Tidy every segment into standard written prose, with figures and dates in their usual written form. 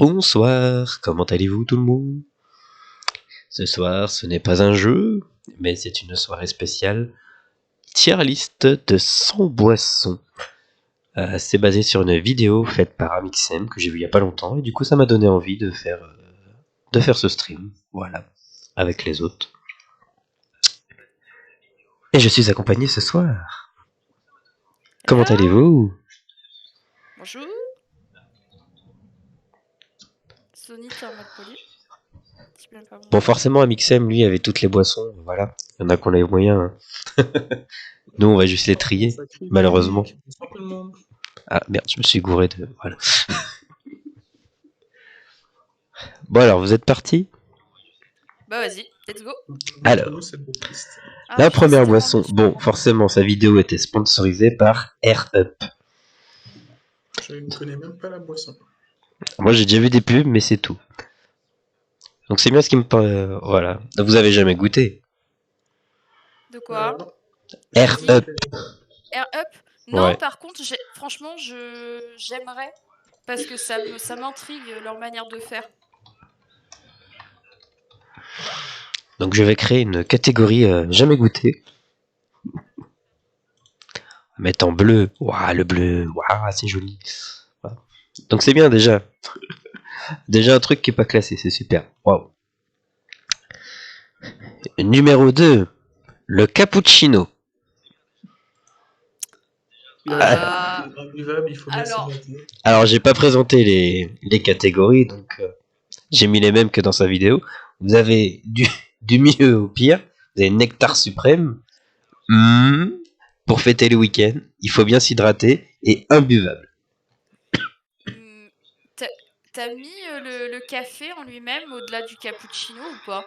Bonsoir, comment allez-vous tout le monde? Ce soir, ce n'est pas un jeu, mais c'est une soirée spéciale tier list de 100 boissons. C'est basé sur une vidéo faite par Amixem que j'ai vue il y a pas longtemps et du coup ça m'a donné envie de faire ce stream, voilà, avec les autres. Et je suis accompagné ce soir. Comment allez-vous? Bonjour. Sony, t'es en mode poli. Bon, forcément, Amixem, lui, avait toutes les boissons, voilà. Il y en a qu'on a les moyens. Hein. Nous, on va juste les trier, malheureusement. Ah merde, je me suis gouré de... Voilà. Bon alors, vous êtes partis? Bah vas-y, let's go. Alors, la première boisson... Bon, forcément, sa vidéo était sponsorisée par Air Up. Je ne connais même pas la boisson. Moi, j'ai déjà vu des pubs, mais c'est tout. Donc c'est bien ce qui me... voilà. Vous avez jamais goûté? De quoi? Air Up. Air Up? Non, Ouais. par contre, franchement, j'aimerais. Parce que ça m'intrigue leur manière de faire. Donc je vais créer une catégorie jamais goûté. Mettre en bleu. Waouh, le bleu. Waouh, c'est joli. Voilà. Donc c'est bien déjà. Déjà un truc qui est pas classé, c'est super. Waouh. Numéro 2. Le cappuccino. Alors j'ai pas présenté les catégories, donc j'ai mis les mêmes que dans sa vidéo. Vous avez du mieux au pire. Vous avez nectar suprême. Pour fêter le week-end, il faut bien s'hydrater et imbuvable. T'as mis le café en lui-même au-delà du cappuccino ou pas?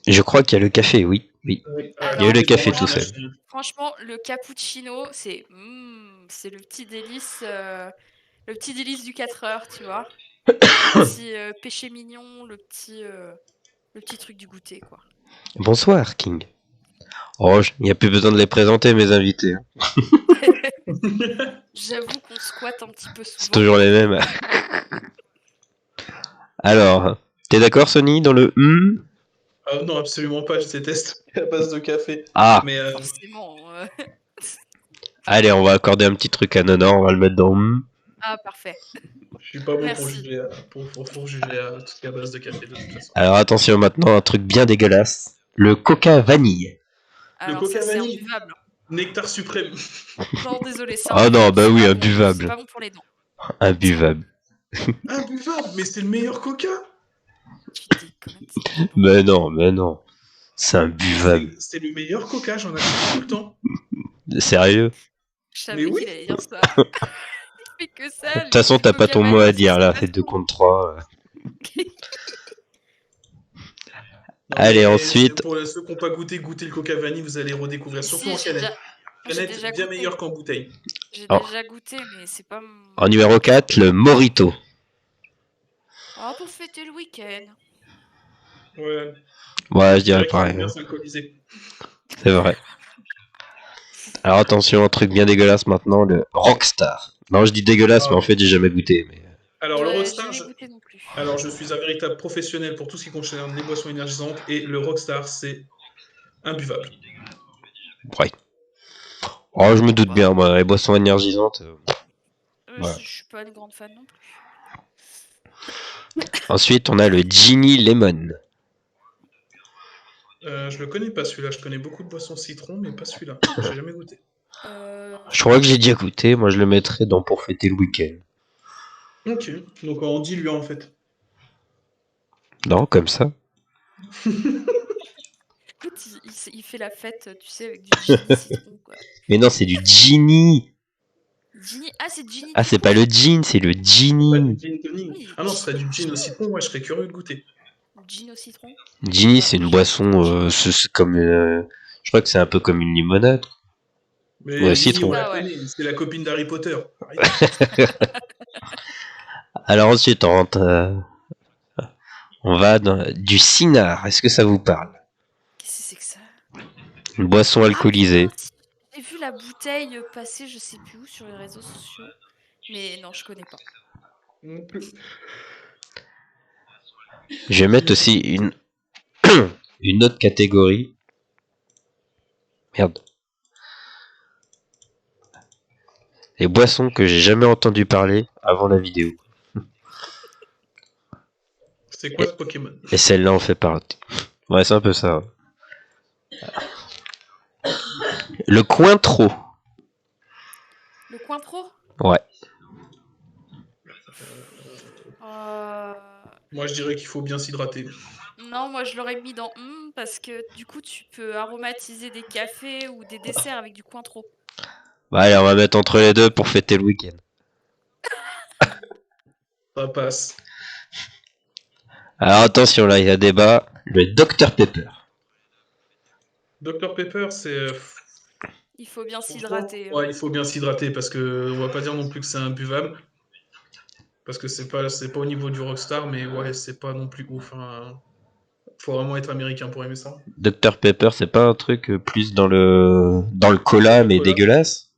Je crois qu'il y a le café, oui. Alors, il y a eu le café tout seul. Franchement, le cappuccino, c'est le petit délice, du 4 heures, tu vois. Le petit péché mignon, le petit truc du goûter, quoi. Bonsoir, King. Oh, il n'y a plus besoin de les présenter, mes invités. J'avoue qu'on squatte un petit peu souvent. C'est toujours les mêmes. Alors, t'es d'accord, Sony, dans le Non, absolument pas, je déteste à base de café. Ah. Mais forcément. Allez, on va accorder un petit truc à Nana, on va le mettre dans Ah, parfait. Je suis pas bon pour juger, pour juger tout ce qui est à base de café, de toute façon. Alors attention maintenant, un truc bien dégueulasse. Le coca vanille. Alors, le coca vanille, c'est imbuvable. Nectar suprême. Non, désolé, c'est imbuvable. Ah non, bah oui, imbuvable. C'est pas bon pour les dents. Imbuvable. Imbuvable, mais c'est le meilleur coca. Mais non. C'est imbuvable. C'est le meilleur coca, j'en achète tout le temps. Sérieux? Je savais qu'il allait dire ça. Il fait que ça. De toute façon, t'as pas ton mot à dire là, fait 2 contre 3. Allez, ensuite. Pour ceux qui n'ont pas goûté le coca vanille, vous allez redécouvrir, surtout en canette. Canette bien meilleure qu'en bouteille. J'ai déjà goûté, mais c'est pas mon... En numéro 4, le Morito. Oh, pour fêter le week-end. Ouais, je dirais pareil. C'est vrai. Alors attention, un truc bien dégueulasse maintenant, le Rockstar. Non, je dis dégueulasse, mais en fait, j'ai jamais goûté. Mais... Alors, le Rockstar, je suis un véritable professionnel pour tout ce qui concerne les boissons énergisantes, et le Rockstar, c'est imbuvable. Ouais. Oh, je me doute bien, moi, les boissons énergisantes... voilà. Je suis pas une grande fan non plus. Ensuite, on a le Ginny Lemon. Je le connais pas celui-là, je connais beaucoup de boissons citron, mais pas celui-là, j'ai jamais goûté. Je crois que j'ai déjà goûté, moi je le mettrais dans pour fêter le week-end. Ok, donc on dit lui en fait. Non, comme ça. Écoute, il fait la fête, tu sais, avec du Ginny citron, quoi. Mais non, c'est du Ginny. Ah, c'est Ginny. Ah, c'est pas le gin, c'est le Ginny. Oui, ah non, ce serait du gin au citron, moi je serais curieux de goûter. Gin au citron? Ginny, c'est une boisson, c'est comme je crois que c'est un peu comme une limonade. Mais ouais, citron. C'est la copine d'Harry Potter. Alors ensuite, on va dans du Cynar. Est-ce que ça vous parle? Qu'est-ce que c'est que ça? Une boisson alcoolisée. J'ai vu la bouteille passer, je sais plus où, sur les réseaux sociaux. Mais non, je connais pas. Je vais mettre aussi une autre catégorie. Merde. Les boissons que j'ai jamais entendu parler avant la vidéo. C'est quoi ce Pokémon? Et celle-là en fait partie. Ouais, c'est un peu ça. Le Cointreau. Le Cointreau? Ouais. Moi, je dirais qu'il faut bien s'hydrater. Non, moi je l'aurais mis dans parce que du coup tu peux aromatiser des cafés ou des desserts avec du Cointreau. Bah allez, on va mettre entre les deux pour fêter le week-end. Ça passe. Alors attention, là, il y a débat. Le Dr Pepper. Dr Pepper, c'est... Il faut bien s'hydrater. Ouais, il faut bien s'hydrater parce que on va pas dire non plus que c'est imbuvable. Parce que c'est pas au niveau du Rockstar, mais ouais, c'est pas non plus ouf. Hein. Faut vraiment être américain pour aimer ça. Dr Pepper, c'est pas un truc plus dans le cola, mais Cola. dégueulasse?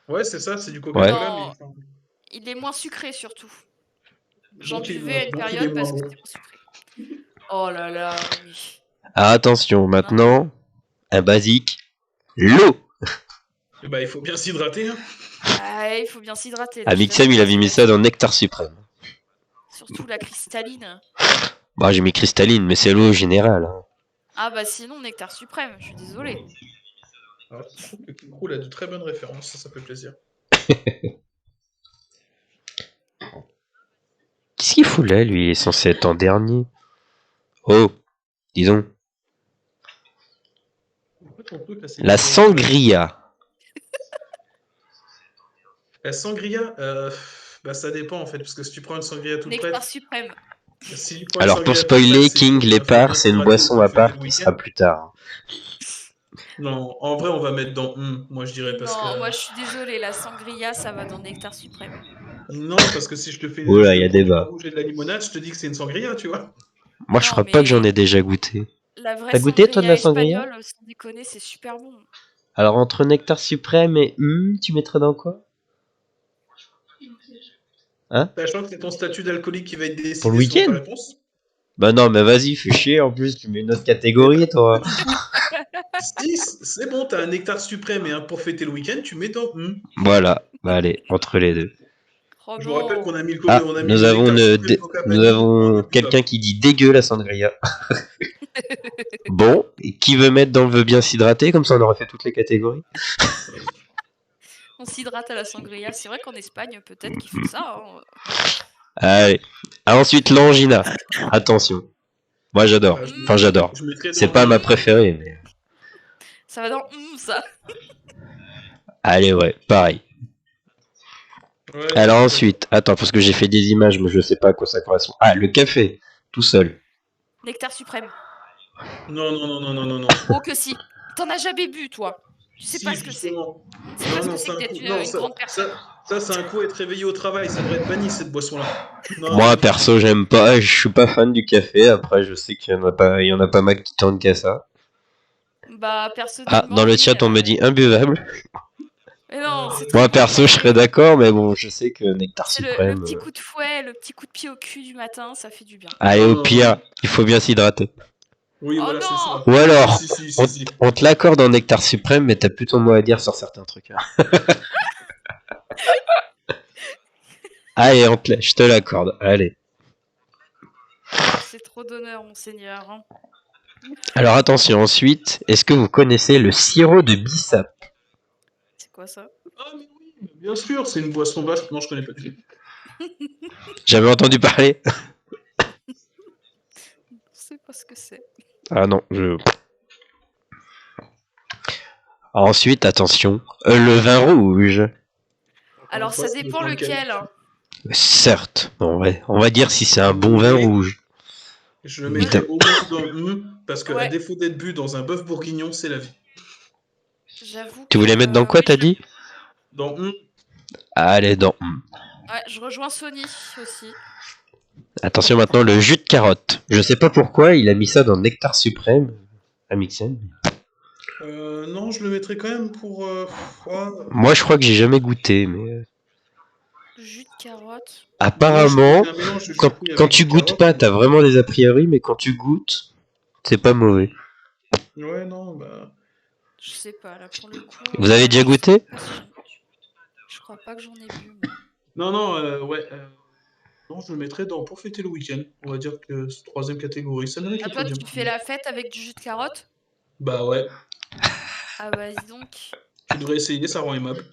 Ouais, c'est ça, c'est du Coca-Cola, Non, mais... il est moins sucré surtout. J'en Donc, buvais à une donc, il est période parce moins que bon. c'était moins sucré. Oh là là, oui. Ah, attention, maintenant, un basique. L'eau. Bah, il faut bien s'hydrater. Hein. Ah, il faut bien s'hydrater. Ah, Mixem, il avait mis ça dans Nectar Suprême. Surtout la cristalline. Bah, j'ai mis cristalline, mais c'est l'eau générale. Hein. Ah bah sinon, Nectar Suprême, je suis désolé. Alors, je trouve que Kinkroul a de très bonnes références, ça fait plaisir. Qu'est-ce qu'il fout là, lui? Il est censé être en dernier. Oh, disons. La sangria. La sangria, bah, ça dépend en fait, parce que si tu prends une sangria toute Nectar prête... Suprême. Si tu prends une Alors pour sangria toute spoiler, prête, King, on les va faire parts, bien c'est une s'hydrater boisson pour à fêter part le qui week-end. sera plus tard. Non, en vrai, on va mettre dans moi je dirais, parce Non, que... moi je suis désolée, la sangria, ça va dans Nectar Suprême. Non, parce que si je te fais Oula, je il y te a prends du vin débat. rouge et de la limonade, je te dis que c'est une sangria, tu vois. Moi, je Non, crois pas que j'en mais ai déjà goûté. la vraie T'as goûté, toi, de sangria la sangria? espagnole, sans déconner, c'est super bon. Alors, entre Nectar Suprême et tu mettrais dans quoi? Hein? Sachant que c'est ton statut d'alcoolique qui va être Pour le décidé selon ta week-end? réponse. Bah non, mais vas-y, fais chier, en plus, tu mets une autre Eh catégorie, ben, toi. du coup, si c'est bon, t'as un nectar suprême et un pour fêter le week-end, tu mets dans Voilà, bah allez, entre les deux. Oh Je vous rappelle qu'on non. a mis Ah, on a mis nous le avons, nectar suprême Coca nous Vanille en avons quelqu'un imbuvable. qui dit dégueu la sangria. Bon, et qui veut mettre dans le veut bien s'hydrater, comme ça on aurait fait toutes les catégories. On s'hydrate à la sangria. C'est vrai qu'en Espagne, peut-être qu'ils font ça. Hein. Allez. Ah, ensuite, l'angina. Attention. Moi, j'adore. Ah, Enfin, j'adore. je mettrais C'est dans pas ma préférée, mais... Ça va dans ça. Allez, ouais, pareil. Ouais, Alors ensuite, attends, parce que j'ai fait des images, mais je sais pas à quoi ça correspond. Ah, le café, tout seul. Nectar Suprême. Non, non, non, non, non, non, non. Oh que si. T'en as jamais bu, toi. Tu sais Si, pas ce que c'est. justement. Tu sais pas ce Non, que c'est c'est que un d'être coup. Non, une grande personne. ça c'est un coup être réveillé au travail. Ça devrait être banni, cette boisson-là. Non, Moi, non. perso, j'aime pas, je suis pas fan du café. Après, je sais qu'il y en a pas mal qui tentent qu'à ça. Bah, personnellement. Ah, dans le oui, chat, on me dit imbuvable. Mais non, c'est très Moi, bon, perso, je café. serais d'accord, mais bon, je sais que Nectar C'est Suprême... le petit coup de fouet, le petit coup de pied au cul du matin, ça fait du bien. Allez, Non, au non, pire, non. il faut bien s'hydrater. Oui, Oh voilà, c'est non. ça. Ou alors, Si. on te l'accorde en Nectar Suprême, mais t'as plus ton mot à dire sur certains trucs. Hein. Allez, je te l'accorde. Allez. C'est trop d'honneur, monseigneur. Hein. Alors attention, ensuite, est-ce que vous connaissez le sirop de bissap? C'est quoi ça? Ah, mais oui, bien sûr, c'est une boisson vache. Non, je connais pas du tout. J'avais entendu parler. Je sais pas ce que c'est. Ah non, Ensuite, attention, le vin rouge. Alors, ça dépend lequel. Hein. Certes, bon, ouais. On va dire si c'est un bon vin rouge. Je le mettrais au moins dans parce que à défaut d'être bu dans un bœuf bourguignon, c'est la vie. J'avoue. Tu voulais mettre dans quoi, t'as dit? Dans Allez, dans Ouais, je rejoins Sony aussi. Attention maintenant, le jus de carotte. Je sais pas pourquoi, il a mis ça dans Nectar Suprême à Mixen. Non, je le mettrais quand même pour... Moi, je crois que j'ai jamais goûté, mais... Le jus de carotte. Apparemment, C'est un mélange de quand, citrouille quand avec tu des goûtes carottes. pas, t'as vraiment des a priori, mais quand tu goûtes, c'est pas mauvais. Ouais, non, bah. Je sais pas, là, pour le coup. Vous avez déjà je sais goûté? pas si je crois pas que j'en ai bu, moi. Non, ouais. Non, je le mettrais dans pour fêter le week-end. On va dire que c'est troisième catégorie. Ça mérite Ah, le toi, podium. tu fais la fête avec du jus de carotte? Bah ouais. Ah, bah, dis donc. Tu devrais essayer, ça rend aimable.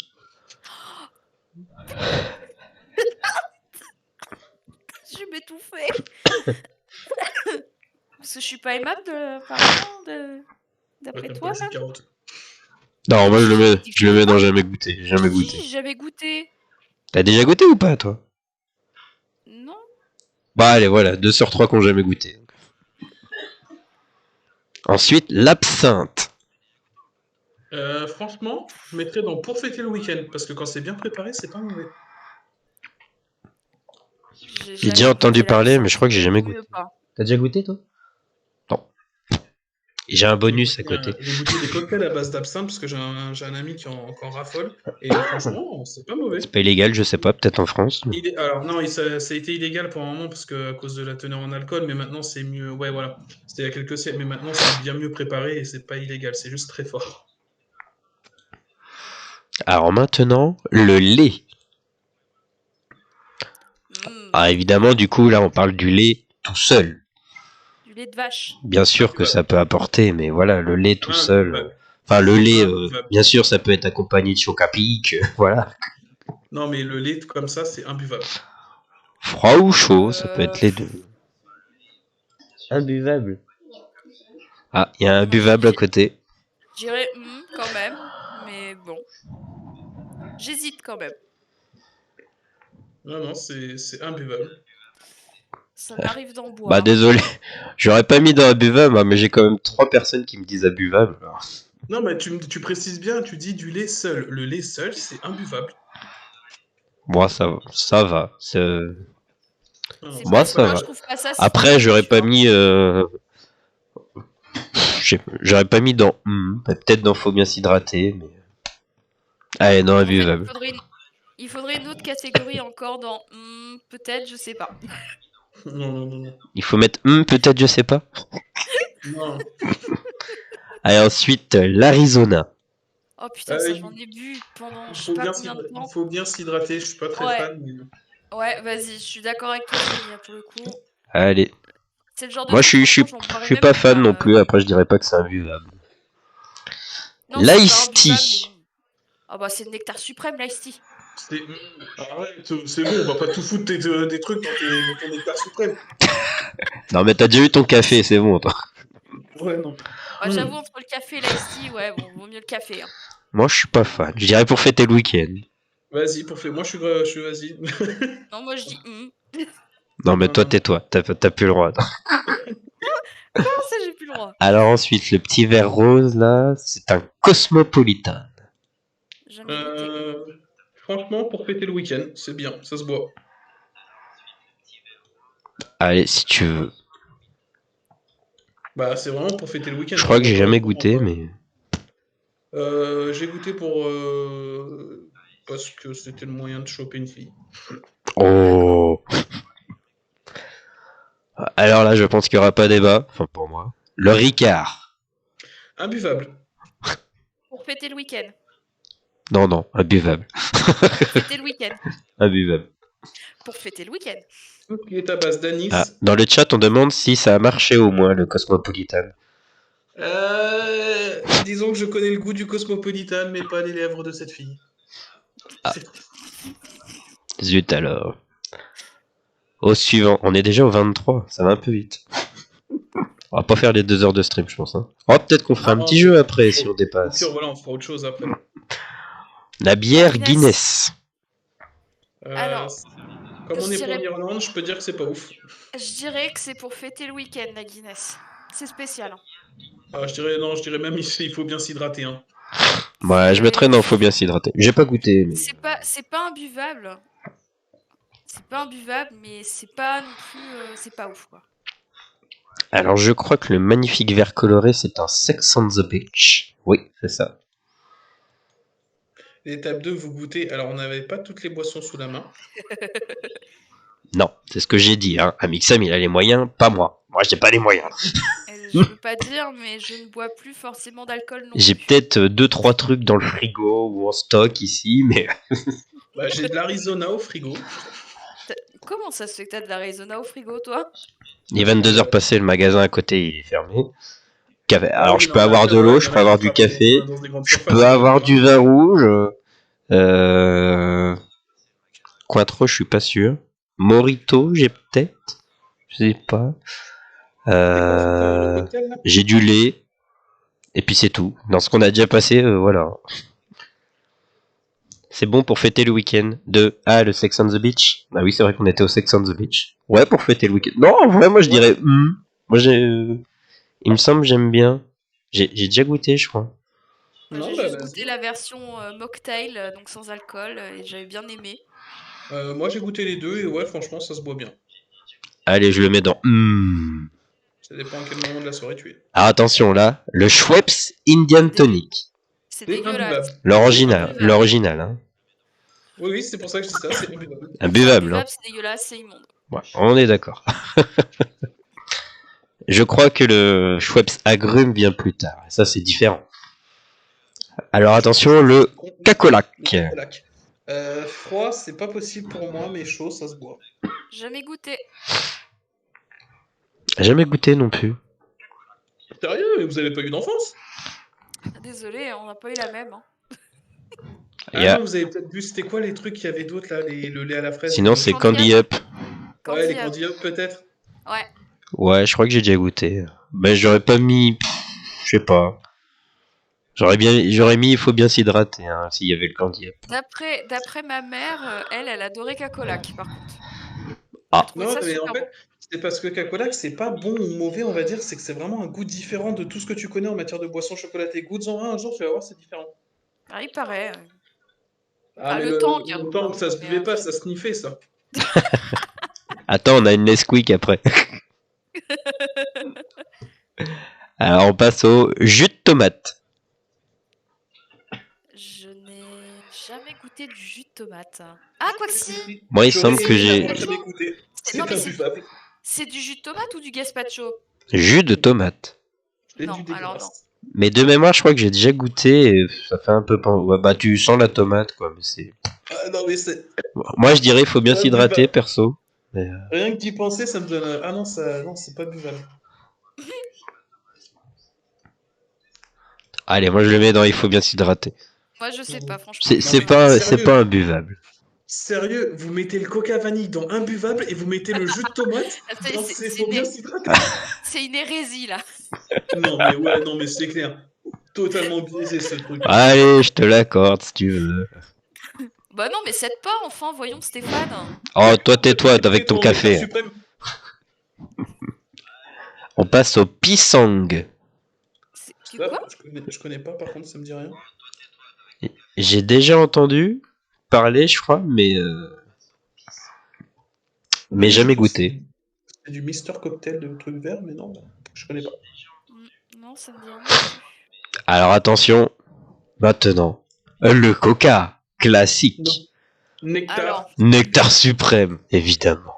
Je vais m'étouffer. Parce que je suis pas aimable, apparemment, Bah, d'après t'aimes pas toi, le jus là. de carotte. Non, moi Si, j'ai pas dit que je le j'aimais mets dans pas. jamais goûté. Jamais Si, goûté. j'ai jamais goûté. T'as déjà goûté ou pas, toi? Non. Bah allez, voilà, 2 sur 3 qui ont jamais goûté. Ensuite, l'absinthe. Franchement, je mettrais dans pour fêter le week-end. Parce que quand c'est bien préparé, c'est pas mauvais. J'ai déjà entendu parler, mais je crois que j'ai jamais Mieux goûté. pas. T'as déjà goûté, toi? Non. Et j'ai un bonus à côté. J'ai goûté des cocktails à base d'absinthe parce que j'ai un ami qui en raffole. Et franchement, c'est pas mauvais. C'est pas illégal, je sais pas, peut-être en France. Mais... Alors non, ça a été illégal pour un moment parce que à cause de la teneur en alcool, mais maintenant c'est mieux. Ouais, voilà. C'était il y a quelques siècles, mais maintenant c'est bien mieux préparé et c'est pas illégal, c'est juste très fort. Alors maintenant, le lait. Ah, évidemment, du coup, là, on parle du lait tout seul. Du lait de vache. Bien sûr que ça peut apporter, mais voilà, le lait tout seul. Imbuvable. Enfin, le lait, Imbuvable. bien sûr, ça peut être accompagné de chocapic, voilà. Non, mais le lait comme ça, c'est imbuvable. Froid ou chaud, ça peut être les deux. Imbuvable. Ah, il y a un buvable à côté. Je dirais quand même, mais bon. J'hésite quand même. Non, c'est imbuvable. Ça m'arrive d'en boire. Bah désolé, j'aurais pas mis dans imbuvable, hein, mais j'ai quand même 3 personnes qui me disent imbuvable. Alors. Non, mais tu précises bien, tu dis du lait seul. Le lait seul, c'est imbuvable. Moi, ça va. C'est Moi, pas- ça moi, va. je trouve pas ça si Après, mauvais, j'aurais tu pas vois. mis... J'aurais pas mis dans... peut-être dans faut bien s'hydrater, mais... Allez, non, En fait, imbuvable. il faudrait une autre catégorie encore dans peut-être, je sais pas. Non. Il faut mettre... peut-être, je sais pas. Non. Allez, ensuite, l'Arizona. Oh putain, ça j'en ai bu pendant je sais pas combien de Il temps. faut bien s'hydrater, je suis pas très Ouais. fan. Mais... Ouais, vas-y, je suis d'accord avec toi, Sonia, pour le coup. Allez. C'est le genre de Moi, truc, je suis franchement, j'en boirais pas même fan pas, non plus. Après, je dirais pas que c'est imbuvable. Non, c'est pas L'ice imbuvable, tea. mais bon. Ah bah c'est le nectar suprême, l'ice tea. Arrête, c'est bon, on va pas tout foutre des trucs dans ton nectar suprême. Non, mais t'as déjà eu ton café, c'est bon, toi. Ouais, non. Bah, j'avoue, entre le café et l'ice tea, ouais, bon, vaut mieux le café. Hein. Moi, je suis pas fan. Je dirais pour fêter le week-end. Vas-y, moi je suis vas-y. Non, moi je dis Non, mais Non, toi, non, non. tais-toi. T'as plus le droit. Comment ça, j'ai plus le droit? Alors ensuite, le petit verre rose, là, c'est un Cosmopolitan. Jamais goûté. Franchement, pour fêter le week-end, c'est bien, ça se boit. Allez, si tu veux. Bah, c'est vraiment pour fêter le week-end. Je crois que j'ai jamais Vraiment goûté, pas. mais... J'ai goûté parce que c'était le moyen de choper une fille. Oh. Alors là, je pense qu'il n'y aura pas débat. Enfin, pour moi. Le Ricard. Imbuvable. Pour fêter le week-end. Non, imbuvable. Fêter le week-end. Imbuvable. Pour fêter le week-end. Tout qui est à base d'anis. Ah, dans le chat, on demande si ça a marché au moins, le Cosmopolitan. Disons que je connais le goût du Cosmopolitan, mais pas les lèvres de cette fille. Ah. Zut alors. Au suivant. On est déjà au 23. Ça va un peu vite. On va pas faire les 2 heures de stream, je pense. Hein. Oh, peut-être qu'on fera un petit jeu après, si on dépasse. Pire, voilà, on fera autre chose après. La bière Guinness. Alors, comme on je est dirais- pour l'Irlande, je peux dire que c'est pas ouf. Je dirais que c'est pour fêter le week-end, la Guinness. C'est spécial. Hein. Je dirais même il faut bien s'hydrater. Hein. Ouais, je mettrais non, faut bien s'hydrater. J'ai pas goûté. Mais... C'est pas imbuvable. C'est pas imbuvable, mais c'est pas non plus. C'est pas ouf, quoi. Alors, je crois que le magnifique verre coloré, c'est un Sex on the Beach. Oui, c'est ça. L'étape 2, vous goûtez. Alors, on n'avait pas toutes les boissons sous la main. Non, c'est ce que j'ai dit. Hein. Amixem, il a les moyens, pas moi. Moi, j'ai pas les moyens. Je peux pas dire, mais je ne bois plus forcément d'alcool non J'ai plus. peut-être 2-3 trucs dans le frigo ou en stock ici, mais Bah, j'ai de l'Arizona au frigo. Comment ça se fait que t'as de l'Arizona au frigo, toi? il est 22h passées, le magasin à côté, il est fermé. Ah Alors, oui, je non, peux mais avoir après, de voilà, l'eau, il y je en peux a qui avoir du travaillent café, dans des grandes je surfaces, peux donc avoir voilà. du vin rouge. Cointreau, je suis pas sûr. Morito, j'ai peut-être. Je sais pas. C'est quoi le cocktail, là? J'ai du lait. Et puis c'est tout. Dans ce qu'on a déjà passé, voilà. C'est bon pour fêter le week-end. Le Sex on the Beach. Bah oui, c'est vrai qu'on était au Sex on the Beach. Ouais, pour fêter le week-end. Non, en vrai, moi je Ouais. dirais. Moi, il me semble, j'aime bien. J'ai déjà goûté, je crois. Non, J'ai bah, juste vas-y. goûté la version mocktail, donc sans alcool, et j'avais bien aimé. Moi, j'ai goûté les deux et ouais, franchement, ça se boit bien. Allez, je le mets dans. Ça dépend à quel moment de la soirée tu es. Alors attention là, le Schweppes Indian Tonic. C'est C'est dégueulasse. imbuvable. L'original, imbuvable. l'original, hein. Oui, oui, c'est pour ça que je dis ça, c'est imbuvable. C'est Imbuvable, hein. imbuvable, c'est dégueulasse, c'est immonde. Ouais, on est d'accord. Je crois que le Schweppes agrumes vient plus tard. Ça, c'est différent. Alors attention, le Cacolac. Le cacolac. Froid, c'est pas possible pour moi, mais chaud, ça se boit. Jamais goûté. Jamais goûté non plus. Sérieux, mais vous avez pas eu d'enfance? Désolé, on n'a pas eu la même. Hein. Et Ah non, vous avez peut-être bu, c'était quoi les trucs qu'il y avait d'autres là, le lait à la fraise? sinon, c'est Candy Up. Ouais, les Candy Candy Up peut-être. Ouais. Ouais, je crois que j'ai déjà goûté. Mais j'aurais pas mis. Je sais pas. J'aurais mis, il faut bien s'hydrater, hein, s'il y avait le Candy Up. D'après ma mère, elle adorait Cacolac, par contre. Ah. Elle trouvait Non, ça mais super en fait, c'est parce que cacolac, c'est pas bon ou mauvais, on va dire, c'est que c'est vraiment un goût différent de tout ce que tu connais en matière de boisson chocolatée. Goûte-en un jour, tu vas voir, c'est différent. bon. Ah, il paraît. Ah, mais Le tank. le temps, ça se buvait pas, ça sniffait, ça. Attends, on a une Nesquik après. Alors on passe au jus de tomate. Je n'ai jamais goûté du jus de tomate. Ah, quoi que si. Moi, il J'aurais semble que aimé j'ai l'avoir jamais goûté. C'est Non, mais imbuvable. c'est du jus de tomate ou du gazpacho? jus de tomate. C'est Non, du alors non. dégueulasse. Mais de mémoire, je crois que j'ai déjà goûté. Et ça fait un peu. Ouais, bah, tu sens la tomate, quoi. Mais c'est. Ah non, mais c'est Moi, je dirais, il faut bien s'hydrater, imbuvable. perso. Mais, Rien que d'y penser, ça me donne. Ah non, non, c'est pas buvable. Allez, moi, je le mets dans. Il faut bien s'hydrater. Moi, je sais pas, franchement. C'est mais pas, sérieux. imbuvable. Sérieux, vous mettez le coca vanille dans imbuvable et vous mettez le jus de tomate dans faut bien s'hydrater. C'est une hérésie, là. Non, mais ouais, non, mais c'est clair. Totalement biaisé ce truc. Allez, je te l'accorde si tu veux. Bah non, mais cède pas, enfin, voyons, Stéphane. Oh, toi, tais-toi avec ton café. Suprême. On passe au pisang. C'est quoi? Je connais pas, par contre, ça me dit rien. J'ai déjà entendu parler, je crois, mais jamais goûté. C'est du Mister Cocktail de trucs verts, mais non, je connais pas. Non, ça me dit rien. Alors attention, maintenant, le coca classique. Nectar. Alors, Nectar suprême, évidemment.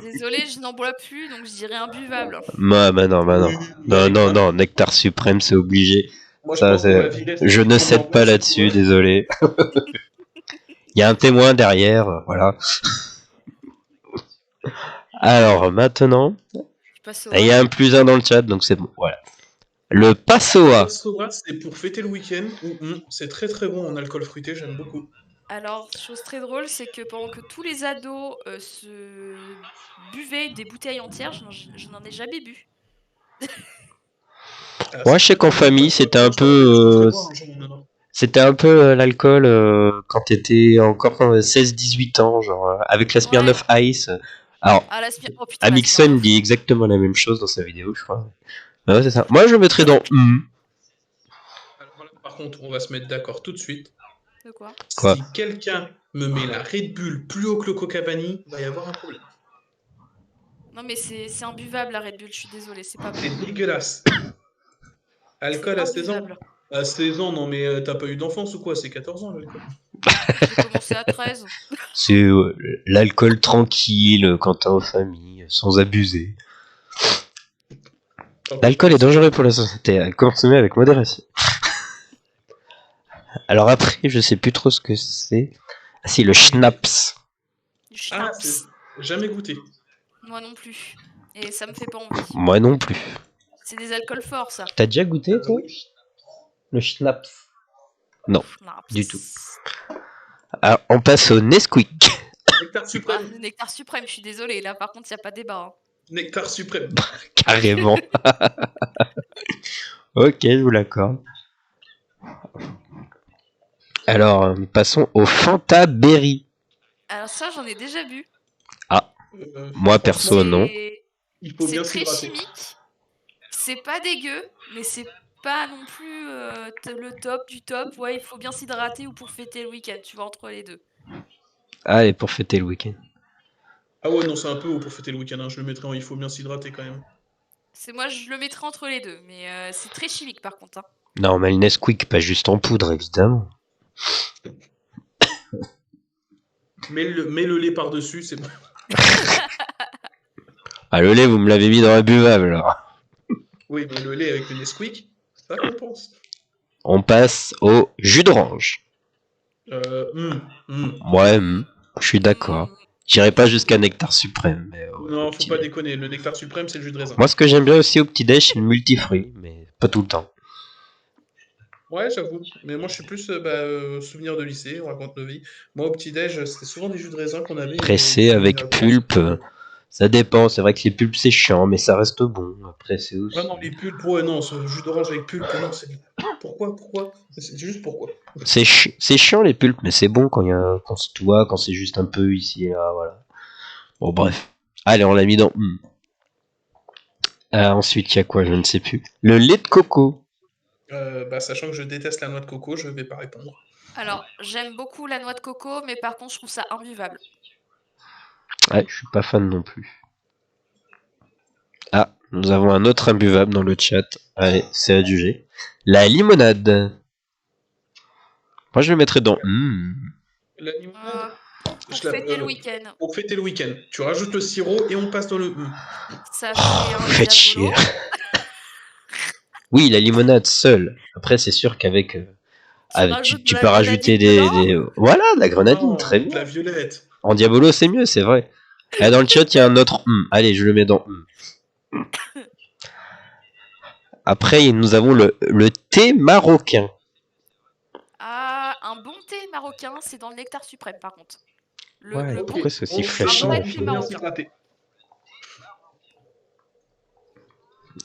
désolé, je n'en bois plus, donc je dirais imbuvable. Non, non, nectar suprême, c'est obligé. Moi, Ça, pense qu'on va virer je ne cède pas là-dessus, désolé. Il y a un témoin derrière, voilà. Alors maintenant, il y a un +1 dans le chat, donc c'est bon, voilà. Le Passoa. Passoa, c'est pour fêter le week-end. C'est très très bon en alcool fruité, j'aime beaucoup. Alors, chose très drôle, c'est que pendant que tous les ados se buvaient des bouteilles entières, je n'en ai jamais bu. Moi, je sais qu'en famille, c'était un peu... C'était un peu l'alcool quand t'étais encore 16-18 ans, genre avec la Smirnoff Ice. Alors, Amixon dit exactement la même chose dans sa vidéo, je crois. Ah ouais, c'est ça. Moi, je le mettrais dans. Alors là, par contre, on va se mettre d'accord tout de suite. De quoi? Si quelqu'un me met la Red Bull plus haut que le Coca Vanille, il va y avoir un problème. Non, mais c'est imbuvable la Red Bull, je suis désolée, c'est pas bon. C'est dégueulasse. Alcool à 16 ans. À 16 ans, non, mais t'as pas eu d'enfance ou quoi? C'est 14 ans, l'alcool. J'ai commencé à 13. C'est l'alcool tranquille, quand t'es en famille, sans abuser. L'alcool est dangereux pour la santé, à consommer avec modération. Alors après, je sais plus trop ce que c'est. Ah si, le schnapps. Du Ah, schnapps. c'est jamais goûté. Moi non plus. Et ça me fait pas envie. Moi non plus. C'est des alcools forts, ça. T'as déjà goûté, toi Oui. Le schnapps? Non, Schnapps. du tout. Alors, on passe au Nesquik. Nectar Ah, suprême. le nectar suprême, je suis désolée. Là, par contre, il n'y a pas débat. Hein. Nectar suprême. Carrément. Ok, je vous l'accorde. Alors, passons au Fanta Berry. Alors ça, j'en ai déjà bu. Moi, perso, franchement, non. il faut C'est bien très s'hydrater. chimique. C'est pas dégueu, mais c'est pas non plus le top du top. Ouais, il faut bien s'hydrater ou pour fêter le week-end. Tu vois, entre les deux. Allez, pour fêter le week-end. Ah ouais, non, c'est un peu haut pour fêter le week-end. Hein. Je le mettrais en il faut bien s'hydrater quand même. C'est moi, je le mettrais entre les deux. Mais c'est très chimique, par contre. Hein. Non, mais le Nesquik, pas juste en poudre, évidemment. Mets le lait par-dessus, c'est bon. Ah, le lait, vous me l'avez mis dans la buvable, alors. Oui, mais le lait avec le Nesquik, ça compense. On passe au jus d'orange. Ouais, je suis d'accord. J'irai pas jusqu'à Nectar Suprême. Mais, Non, faut pas déconner. Le nectar suprême, c'est le jus de raisin. Moi, ce que j'aime bien aussi au petit-déj, c'est le multifruit, mais pas tout le temps. Ouais, j'avoue. Mais moi, je suis plus souvenir de lycée, on raconte nos vies. Moi, au petit-déj, c'était souvent des jus de raisin qu'on avait. Pressé avec pulpe. Ça dépend, c'est vrai que les pulpes c'est chiant, mais ça reste bon. Après, c'est aussi. Ah non, les pulpes, ouais, non, ce jus d'orange avec pulpe, non, c'est. Pourquoi C'est juste pourquoi. C'est chiant les pulpes, mais c'est bon quand il y a quand c'est toi, quand c'est juste un peu ici et là, voilà. Bon, bref. Allez, on l'a mis dans. Ensuite, il y a quoi? Je ne sais plus. Le lait de coco. Sachant que je déteste la noix de coco, je vais pas répondre. Alors, j'aime beaucoup la noix de coco, mais par contre, je trouve ça imbuvable. Ouais, je suis pas fan non plus. Ah, nous avons un autre imbuvable dans le chat. Allez, c'est adjugé. La limonade. Moi, je le mettrais dans. La limonade, pour fêter le week-end. Pour fêter le week-end. Tu rajoutes le sirop et on passe dans le. Ça fait un Faites chier. diabolo. Oui, la limonade seule. Après, c'est sûr qu'avec. Tu peux rajouter des. Voilà, de la grenadine, très bien. De la violette. En Diabolo, c'est mieux, c'est vrai. Et dans le chat, il y a un autre. Allez, je le mets dans. Après, nous avons le thé marocain. Ah, un bon thé marocain, c'est dans le nectar suprême, par contre. Ouais, pourquoi c'est aussi fraîche?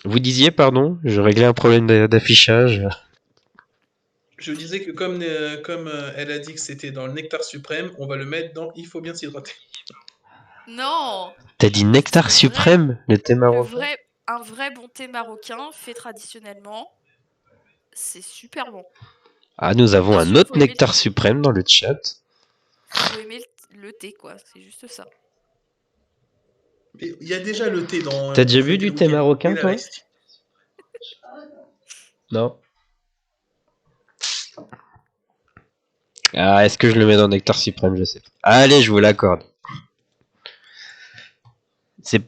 Vous disiez, pardon, je réglais un problème d'affichage. Je disais que comme elle a dit que c'était dans le nectar suprême, on va le mettre dans il faut bien s'hydrater. Non. T'as dit nectar suprême, le thé marocain? Un vrai bon thé marocain fait traditionnellement, c'est super bon. Ah, nous avons un autre nectar suprême dans le chat. Faut aimer le thé, quoi, c'est juste ça. Il y a déjà le thé dans. T'as déjà vu du thé marocain, toi? Non. Ah, est-ce que je le mets dans nectar suprême? Je sais pas. Allez, je vous l'accorde. C'est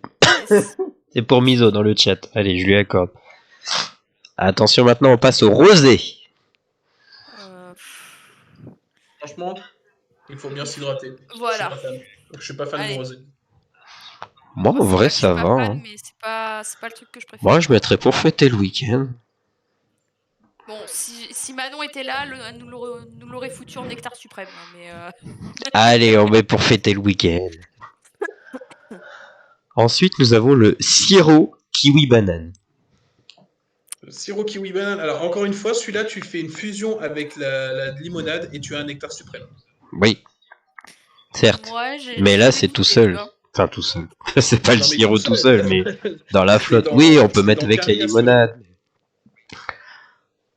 pour Miso dans le chat. Allez, je lui accorde. Attention, maintenant on passe au rosé. Franchement, il faut bien s'hydrater. Voilà. Je suis pas fan de rosé. Moi, en vrai, ça va. Fan, mais c'est pas le truc que je préfère. Moi, je mettrais pour fêter le week-end. Bon, si Manon était là, nous l'aurait foutu en nectar suprême. Mais Allez, on met pour fêter le week-end. Ensuite, nous avons le sirop kiwi banane. Le sirop kiwi banane. Alors, encore une fois, celui-là, tu fais une fusion avec la limonade et tu as un nectar suprême. Oui. Certes. Mais là, c'est tout seul. Enfin, tout seul. C'est pas le sirop tout seul, mais dans la flotte. Oui, on peut mettre avec la limonade.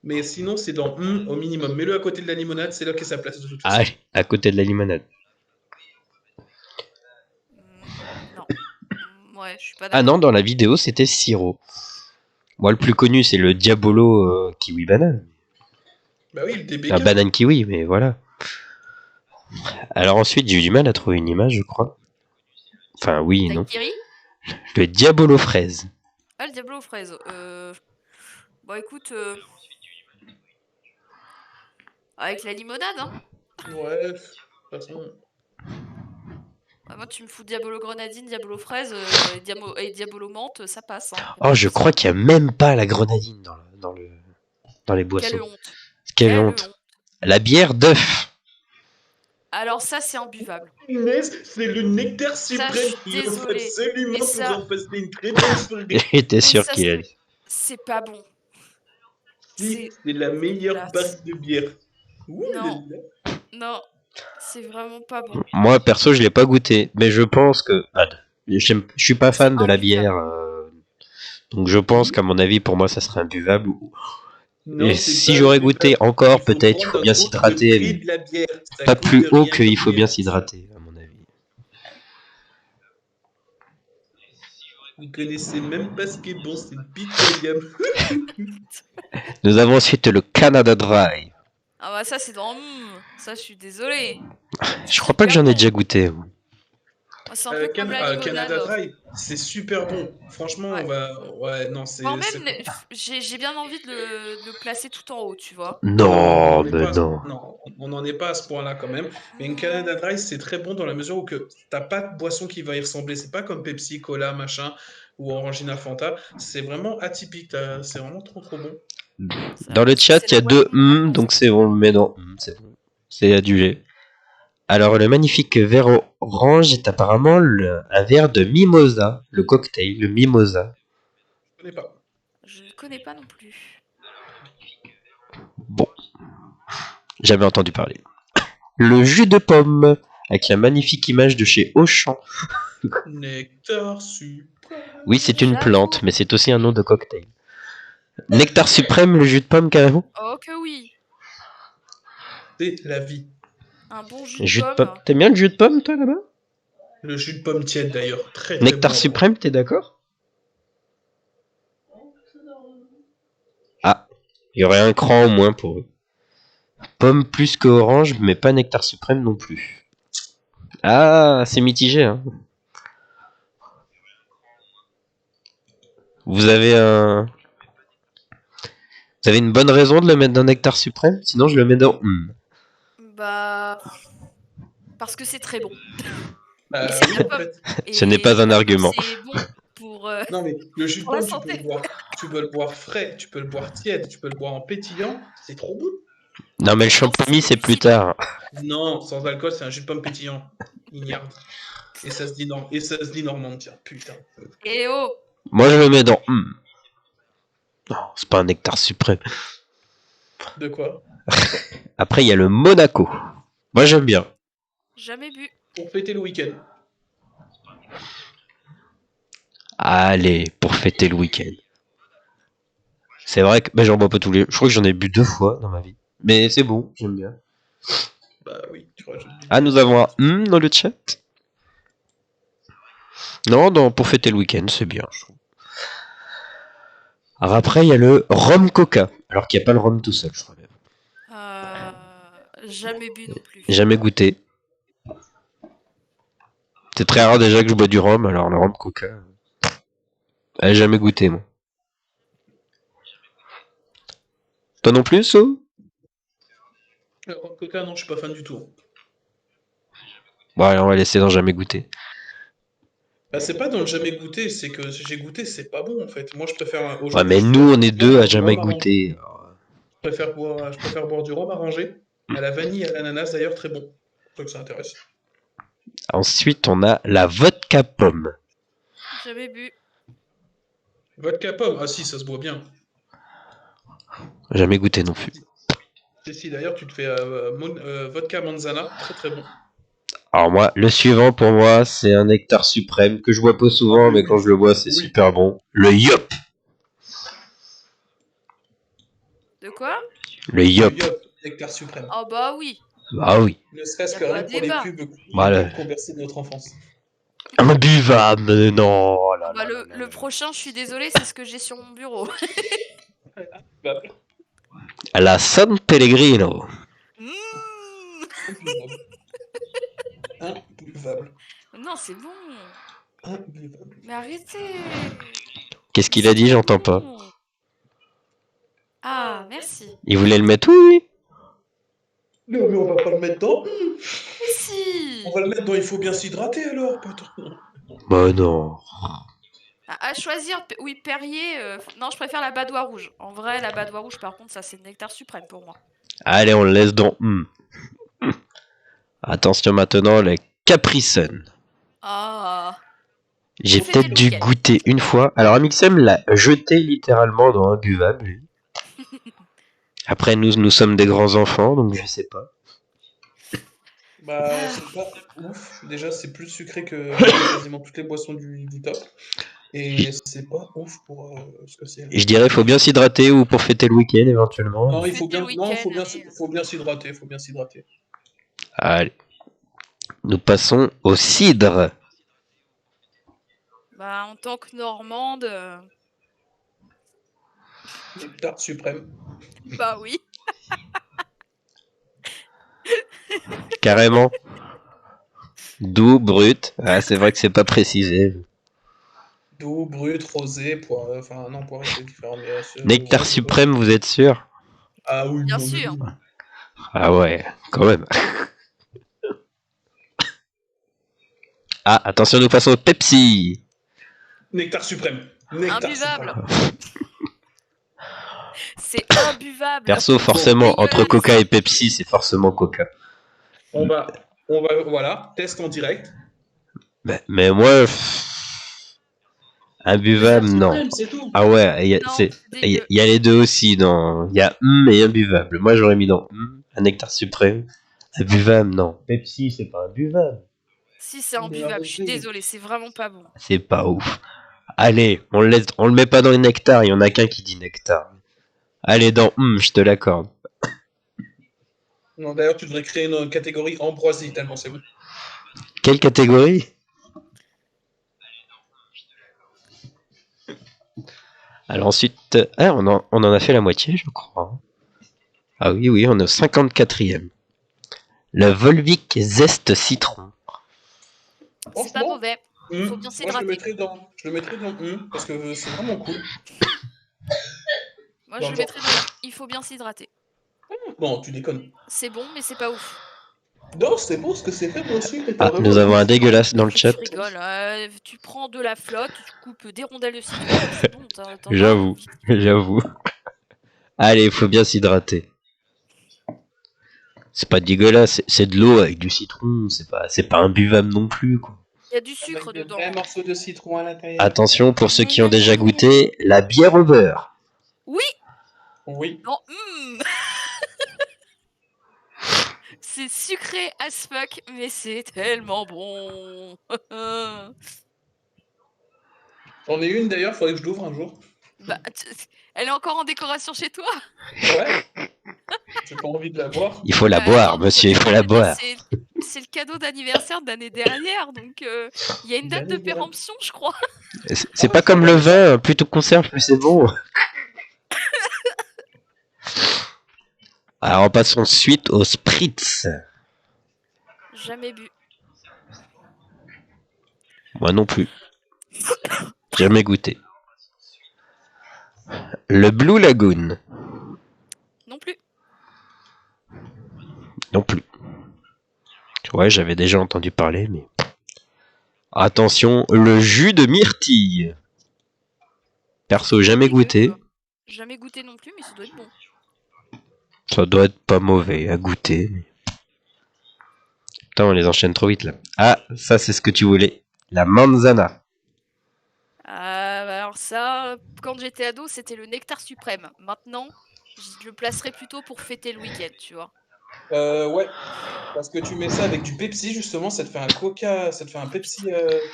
Mais sinon, c'est dans au minimum. Mets-le à côté de la limonade, c'est là qu'est sa place de toute façon. Allez, à côté de la limonade. Non. Ouais, je suis pas d'accord. Ah non, dans la vidéo, c'était sirop. Moi, le plus connu, c'est le Diabolo kiwi banane. Bah oui, le Un DBK. banane kiwi, mais voilà. Alors ensuite, j'ai eu du mal à trouver une image, je crois. Enfin, oui et non. Daiquiri. Le Diabolo fraise. Ah, le Diablo aux fraises. Bon, écoute, avec la limonade, hein. Ouais, de toute façon. Ah, moi, tu me fous Diabolo grenadine, Diabolo fraise et Diabolo menthe, ça passe, hein. Y a Oh, pas de je souci. crois qu'il n'y a même pas la grenadine dans les boissons. Quelle honte. Quelle honte. La bière d'œuf. Alors ça, c'est imbuvable. Punaise, c'est le nectar Ça, je suprême suis qu'il en faut désolée. absolument Mais pour ça, en passer une très bonne soirée. J'étais mais sûr ça, qu'il allait. c'est pas bon. Si, c'est la meilleure dégueulasse. barre de bière. Ouh là Non. là. Non, c'est vraiment pas bon. Moi, perso, je l'ai pas goûté, mais je pense que... Je suis pas fan de la bière, donc je pense qu'à mon avis, pour moi, ça serait imbuvable. Non, Et c'est si pas j'aurais imbuvable. goûté encore, Il faut peut-être, il prendre faut en bien compte s'hydrater, le prix mais de la bière. Ça pas coûte plus haut rien qu'il une faut bien bière. s'hydrater, à mon avis. Vous connaissez même pas ce qui est bon, c'est pitoyable. Nous avons ensuite le Canada Dry. Ah bah ça, c'est dans... ça, je suis désolée. Je crois pas que j'en ai déjà goûté. Moi. C'est un peu comme la limonade. Canada Dry, c'est super bon. Franchement, Ouais. on va... Ouais, non, c'est... Voire même, j'ai bien envie de le placer tout en haut, tu vois. Non, on mais non. on n'en est pas à ce point-là quand même. Mais une Canada Dry, c'est très bon dans la mesure où que t'as pas de boisson qui va y ressembler. C'est pas comme Pepsi, Cola, machin, ou Orangina, Fanta. C'est vraiment atypique. C'est vraiment trop trop bon. Dans le chat, il y a deux donc c'est bon, mais non, c'est bon. C'est adulé. Alors, le magnifique verre orange est apparemment un verre de mimosa, le cocktail, le mimosa. Je connais pas. Je ne connais pas non plus. Bon, j'avais entendu parler. Le jus de pomme, avec la magnifique image de chez Auchan. Nectar suprême. Oui, c'est une plante, mais c'est aussi un nom de cocktail. Nectar suprême, le jus de pomme, carrément. Oh que oui. C'est la vie. Un bon jus de pomme. T'aimes bien le jus de pomme, toi, là-bas? Le jus de pomme tiède, d'ailleurs. Très, très Nectar bon. suprême, t'es d'accord? Ah, il y aurait un cran au moins pour eux. Pomme plus que orange, mais pas nectar suprême non plus. Ah, c'est mitigé, hein. Vous avez une bonne raison de le mettre dans nectar suprême? Sinon, je le mets dans... Bah... Parce que c'est très bon. Oui, en fait. Ce n'est pas un argument. C'est bon pour... Non, mais le jus de pour la pomme, santé. tu peux le boire frais, tu peux le boire tiède, tu peux le boire en pétillant. C'est trop bon. Non, mais le champomis, c'est plus tard. Non, sans alcool, c'est un jus de pomme pétillant. Ignarde. Et ça se dit normand, tiens, putain. Eh oh! Moi, je le mets dans... Non, c'est pas un nectar suprême. De quoi? Après, il y a le Monaco. Moi, j'aime bien. Jamais bu. Pour fêter le week-end. Allez, pour fêter le week-end. C'est vrai que j'en bois pas tous les... Je crois que j'en ai bu 2 fois dans ma vie. Mais c'est bon, j'aime bien. Bah oui, tu rajoutes du... Ah, nous avons un dans le chat. Non, pour fêter le week-end, c'est bien, je trouve. Alors après, il y a le rhum coca. Alors qu'il n'y a pas le rhum tout seul, je crois bien. Jamais bu non plus. Jamais goûté. C'est très rare déjà que je bois du rhum, alors le rhum coca... jamais goûté, moi. Toi non plus, So? Le rhum coca, non, je suis pas fan du tout. Bon, allez, on va laisser dans jamais goûté. Bah, c'est pas dans le jamais goûté, c'est que j'ai goûté, c'est pas bon en fait. Moi, je préfère. Ouais, mais nous, on est deux à jamais goûter. Je préfère boire du rhum arrangé, à la vanille, à l'ananas d'ailleurs, très bon. Pour ceux que ça intéresse. Ensuite, on a la vodka pomme. Jamais bu. Vodka pomme, ah si, ça se boit bien. Jamais goûté non plus. Si, d'ailleurs, tu te fais vodka manzana, très très bon. Alors moi, le suivant pour moi, c'est un nectar suprême que je bois pas souvent, mais quand je le bois, c'est super bon. Le Yop. De quoi? Le Yop. Nectar suprême. Oh bah oui. Ah oui. Ne serait-ce que rien pour les pubs qu'on berçait de notre enfance. Imbuvable, non. Oh là bah, là, le prochain, je suis désolée, c'est ce que j'ai sur mon bureau. À la San Pellegrino. Mmh. Imbuvable. Non, c'est bon. Imbuvable. Mais arrêtez. Qu'est-ce qu'il C'est a dit? J'entends pas. bon. Ah, merci. Il voulait le mettre où, lui? Non, mais on va pas le mettre dans. Mais si. On va le mettre dans. Il faut bien s'hydrater alors, patron. Bah non. À choisir, oui, Perrier. Non, je préfère la Badois rouge. En vrai, la Badois rouge, par contre, ça, c'est le nectar suprême pour moi. Allez, on le laisse dans. Attention maintenant, le Capri Sun. Ah. J'ai Pour fêter peut-être le dû week-end. goûter une fois. Alors, Amixem l'a jeté littéralement dans un buvable. lui. Après, nous sommes des grands enfants, donc je sais pas. Bah, c'est pas ouf. Déjà, c'est plus sucré que quasiment toutes les boissons du top. Et c'est pas ouf pour ce que c'est. Je dirais, faut bien s'hydrater ou pour fêter le week-end éventuellement. Non, il faut Fêter bien, le non, week-end, faut bien s'hydrater, faut bien s'hydrater. Allez. Nous passons au cidre. Bah, en tant que Normande, Nectar suprême. bah oui. Carrément. Doux, brut. Ah, c'est vrai que c'est pas précisé. Doux, brut, rosé, poiré. Enfin, non, poiré, c'est différent. Mais, Nectar ouais, suprême, vous êtes sûr? Ah oui, Bien non, mais sûr. oui. Ah ouais, quand même. Ah, attention, nous passons au Pepsi. Nectar suprême. Nectar Imbuvable. suprême. C'est imbuvable. Perso, forcément, entre dégueulasse. Coca et Pepsi, c'est forcément Coca. On va, voilà, test en direct. Mais moi, imbuvable, Nectar non. suprême, c'est tout. Ah ouais, il Non, c'est dégueu. y a les deux aussi. Il y a et imbuvable. Moi, j'aurais mis dans un nectar suprême. Imbuvable, non. Pepsi, c'est pas imbuvable. Si, c'est imbuvable. Je suis désolée, c'est vraiment pas bon. C'est pas ouf. Allez, on le met pas dans les nectars. Il y en a qu'un qui dit nectar. Allez, dans je te l'accorde. Non, d'ailleurs, tu devrais créer une catégorie ambroisie, tellement c'est bon. Quelle catégorie? Alors ensuite, on en a fait la moitié, je crois. Ah oui, on est au 54e. Le Volvic Zeste Citron. C'est pas mauvais. Faut bien Moi, s'hydrater. je le mettrais dans parce que c'est vraiment cool. Moi, je le mettrais dans. Il faut bien s'hydrater. Non, tu déconnes. C'est bon, mais c'est pas ouf. Non, c'est bon ce que c'est fait au sucre. Ah, nous avons un dégueulasse dans le chat. Tu rigoles. Tu prends de la flotte, tu coupes des rondelles de citron, c'est bon. J'avoue. Allez, il faut bien s'hydrater. C'est pas dégueulasse, c'est de l'eau avec du citron. C'est pas imbuvable non plus, quoi. Il y a du sucre dedans. Un morceau de citron à l'intérieur. Attention, pour ceux qui ont déjà goûté, la bière au beurre. Oui. Oui. Non. C'est sucré as fuck, mais c'est tellement bon. J'en ai une d'ailleurs, faudrait que je l'ouvre un jour. Bah, elle est encore en décoration chez toi? Ouais. J'ai pas envie de la boire. Il faut la boire, monsieur, il faut la boire. C'est le cadeau d'anniversaire de l'année dernière, donc il y a une date de péremption, je crois. C'est pas comme le vin, plus tu conserves, plus c'est bon. Alors passons ensuite au Spritz. Jamais bu. Moi non plus. Jamais goûté. Le Blue Lagoon. Non plus. Non plus. Ouais, j'avais déjà entendu parler, mais... Attention, le jus de myrtille. Perso, jamais goûté. Jamais goûté non plus, mais ça doit être bon. Ça doit être pas mauvais à goûter. Putain, on les enchaîne trop vite là. Ah, ça c'est ce que tu voulais. La manzana. Alors ça, quand j'étais ado, c'était le nectar suprême. Maintenant, je le placerais plutôt pour fêter le week-end, tu vois. Ouais, parce que tu mets ça avec du Pepsi, justement, ça te fait un Coca, ça te fait un Pepsi,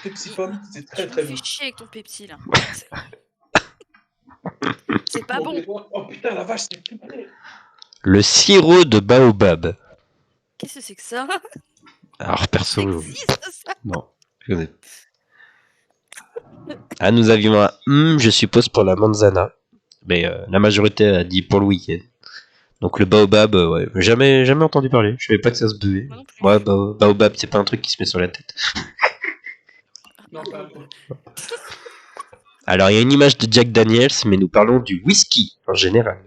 Pepsi pomme, c'est très très bon. Tu me bon. fais chier avec ton Pepsi, là. C'est pas bon. Oh putain, la vache, c'est tout près. Le sirop de baobab. Qu'est-ce que c'est que ça? Alors perso, Ça existe, ça? non. Je connais. Ah, nous avions un je suppose pour la manzana. Mais la majorité a dit pour le week-end. Donc le baobab, ouais, jamais entendu parler. Je savais pas que ça se buvait. Moi non plus. Ouais, baobab, c'est pas un truc qui se met sur la tête. Non, pas un peu. Alors il y a une image de Jack Daniels, mais nous parlons du whisky en général.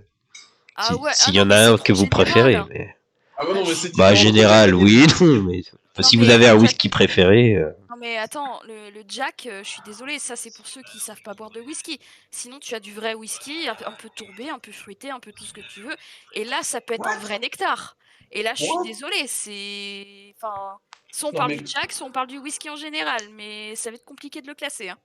Ah ouais, S'il y non, en mais a c'est un trop que vous général. préférez. Mais... Ah ouais, non, mais c'est Bah différent, général, donc, oui, non, mais si mais vous avez un Jack- whisky préféré, Non mais attends, le Jack, je suis désolée, ça c'est pour ceux qui savent pas boire de whisky. Sinon tu as du vrai whisky, un peu tourbé, un peu fruité, un peu tout ce que tu veux. Et là ça peut être un vrai nectar. Et là je suis What désolée, c'est... Enfin, soit on Non, parle mais- du Jack, soit on parle du whisky en général. Mais ça va être compliqué de le classer. Hein.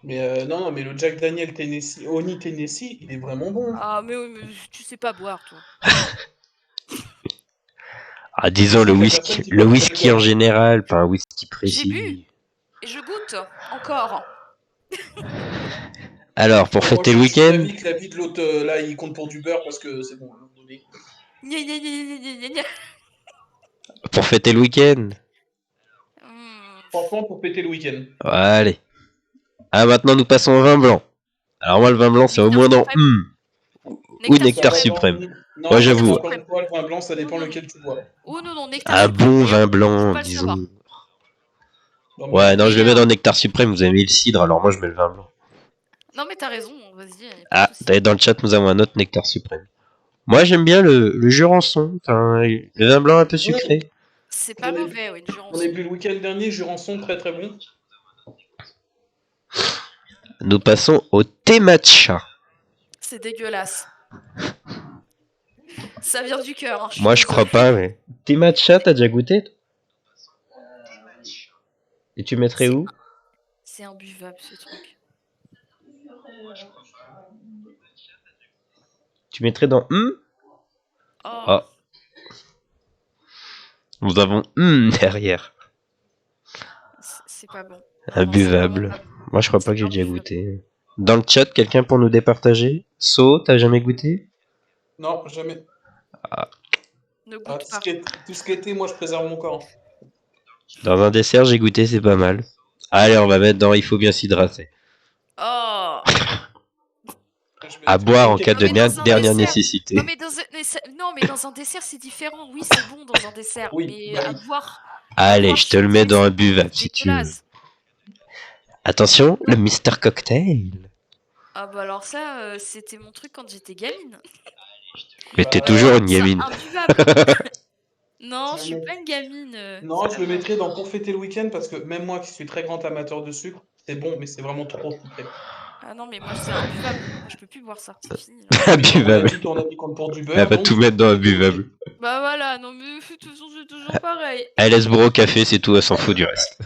Mais non, mais le Jack Daniel Tennessee, Oni Tennessee, il est vraiment bon. Ah mais, oui, mais tu sais pas boire toi. ah disons Il y a personne qui le boit du whisky en Jack. général, pas un whisky J'ai bu précis. et je goûte encore. Alors pour Bon, moi, fêter je le suis week-end, d'avis que la vie de l'autre, là, il compte pour du beurre parce que c'est bon. À un moment donné. Gna, gna, gna, gna, gna, gna, gna. pour fêter le week-end. Franchement, pour péter le week-end. Allez. Ah maintenant nous passons au vin blanc. Alors moi le vin blanc c'est au Nectar moins dans suprême. ou nectar Ça va suprême. Non, Ouais, parce que j'avoue. encore une fois, le vin blanc, ça dépend Non, non. lequel tu bois. Oh non, non, nectar Un suprême. bon meilleur. vin Faut blanc, pas le savoir. disons. Non, mais Ouais, non, je le mets meilleur. dans nectar suprême, vous avez mis le cidre, alors moi je mets le vin blanc. Non mais t'as raison, vas-y, y a pas de Ah, souci. dans le chat nous avons un autre nectar suprême. Moi j'aime bien le Jurançon, le vin blanc un peu sucré. C'est pas mauvais, oui, une Jurançon. On est bu le week-end dernier, Jurançon, très très bon. Nous passons au thé matcha. C'est dégueulasse. Ça vient du cœur. Hein, Moi je crois pas, mais... Thé matcha, t'as déjà goûté? Et tu mettrais où? C'est imbuvable ce truc. Tu mettrais dans Oh. Ah. Nous avons derrière. C'est pas bon. Imbuvable. Non, c'est Moi je crois pas que j'ai imbuvable. déjà goûté. Dans le chat, quelqu'un pour nous départager? So, t'as jamais goûté? Non, jamais. Ne goûte Ah, pas. tout ce qui était, moi, je préserve mon corps. Dans un dessert, j'ai goûté, c'est pas mal. Allez, on va mettre dans il faut bien s'hydrater. Oh. À boire en cas de Non, mais dans un dernière dessert. nécessité. Non mais dans un dessert c'est différent. Oui c'est bon dans un dessert, Oui, mais bah à oui. boire. Allez, boire je te le chaud, mets dans un c'est buvable si tu veux. dégueulasse. Attention, le Mister Cocktail. Ah bah alors ça, c'était mon truc quand j'étais gamine. Mais t'es toujours une gamine. C'est imbuvable. Non, je suis Non, pas une gamine. Non, je le mettrais dans pour fêter le week-end parce que même moi qui suis très grand amateur de sucre, c'est bon, mais c'est vraiment trop sucré. Ah non, mais moi c'est imbuvable. Moi, je peux plus boire ça, c'est fini. Là. Imbuvable. Ton ami compte pour du beurre. Elle va donc- tout mettre dans un buvable. Bah voilà, non mais de toute façon c'est toujours pareil. Elle laisse boire au café, c'est tout, elle s'en fout du reste.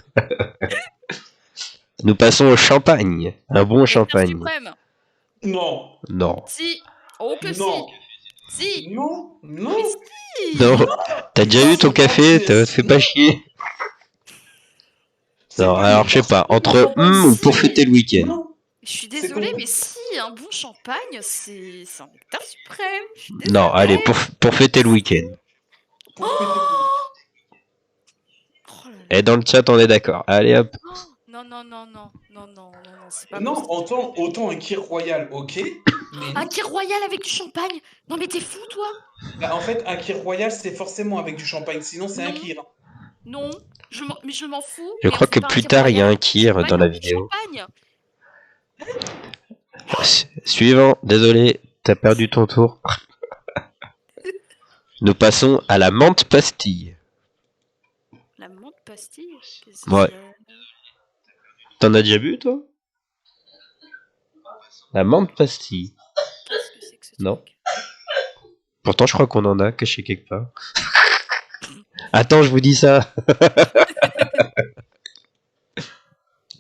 Nous passons au champagne. Un bon Nectar champagne. suprême. Non, Non. Si. Oh que non, si. non, non. Mais si. Non. T'as déjà eu ton café, te fais pas chier. C'est Non, pas alors une je sais pas, partie- entre Non, ou pour fêter le week-end. Non. Je suis C'est désolée, comme- mais si, un bon champagne, c'est un nectar suprême. Je suis Non, désolée. allez, pour fêter le week-end. Pour fêter le Oh là là. Et dans le chat, on est d'accord. Allez hop. Non, non, non, non, non, non, non, non, c'est pas Non, possible. autant un Kir Royal, ok. Mais Un Kir Royal avec du champagne. Non mais t'es fou toi. bah, en fait, un Kir Royal, c'est forcément avec du champagne, sinon c'est un Non. Kir. Non, mais je m'en fous. Je mais crois on fait que pas plus Kir tard, il y a Royal un Kir avec dans la du vidéo. champagne. Suivant, désolé, t'as perdu ton tour. Nous passons à la menthe pastille. La menthe pastille. Qu'est-ce que Ouais. c'est T'en as déjà bu, toi? La menthe pastille. Qu'est-ce que c'est que ce Non. truc Pourtant, je crois qu'on en a caché quelque part. Attends, je vous dis ça.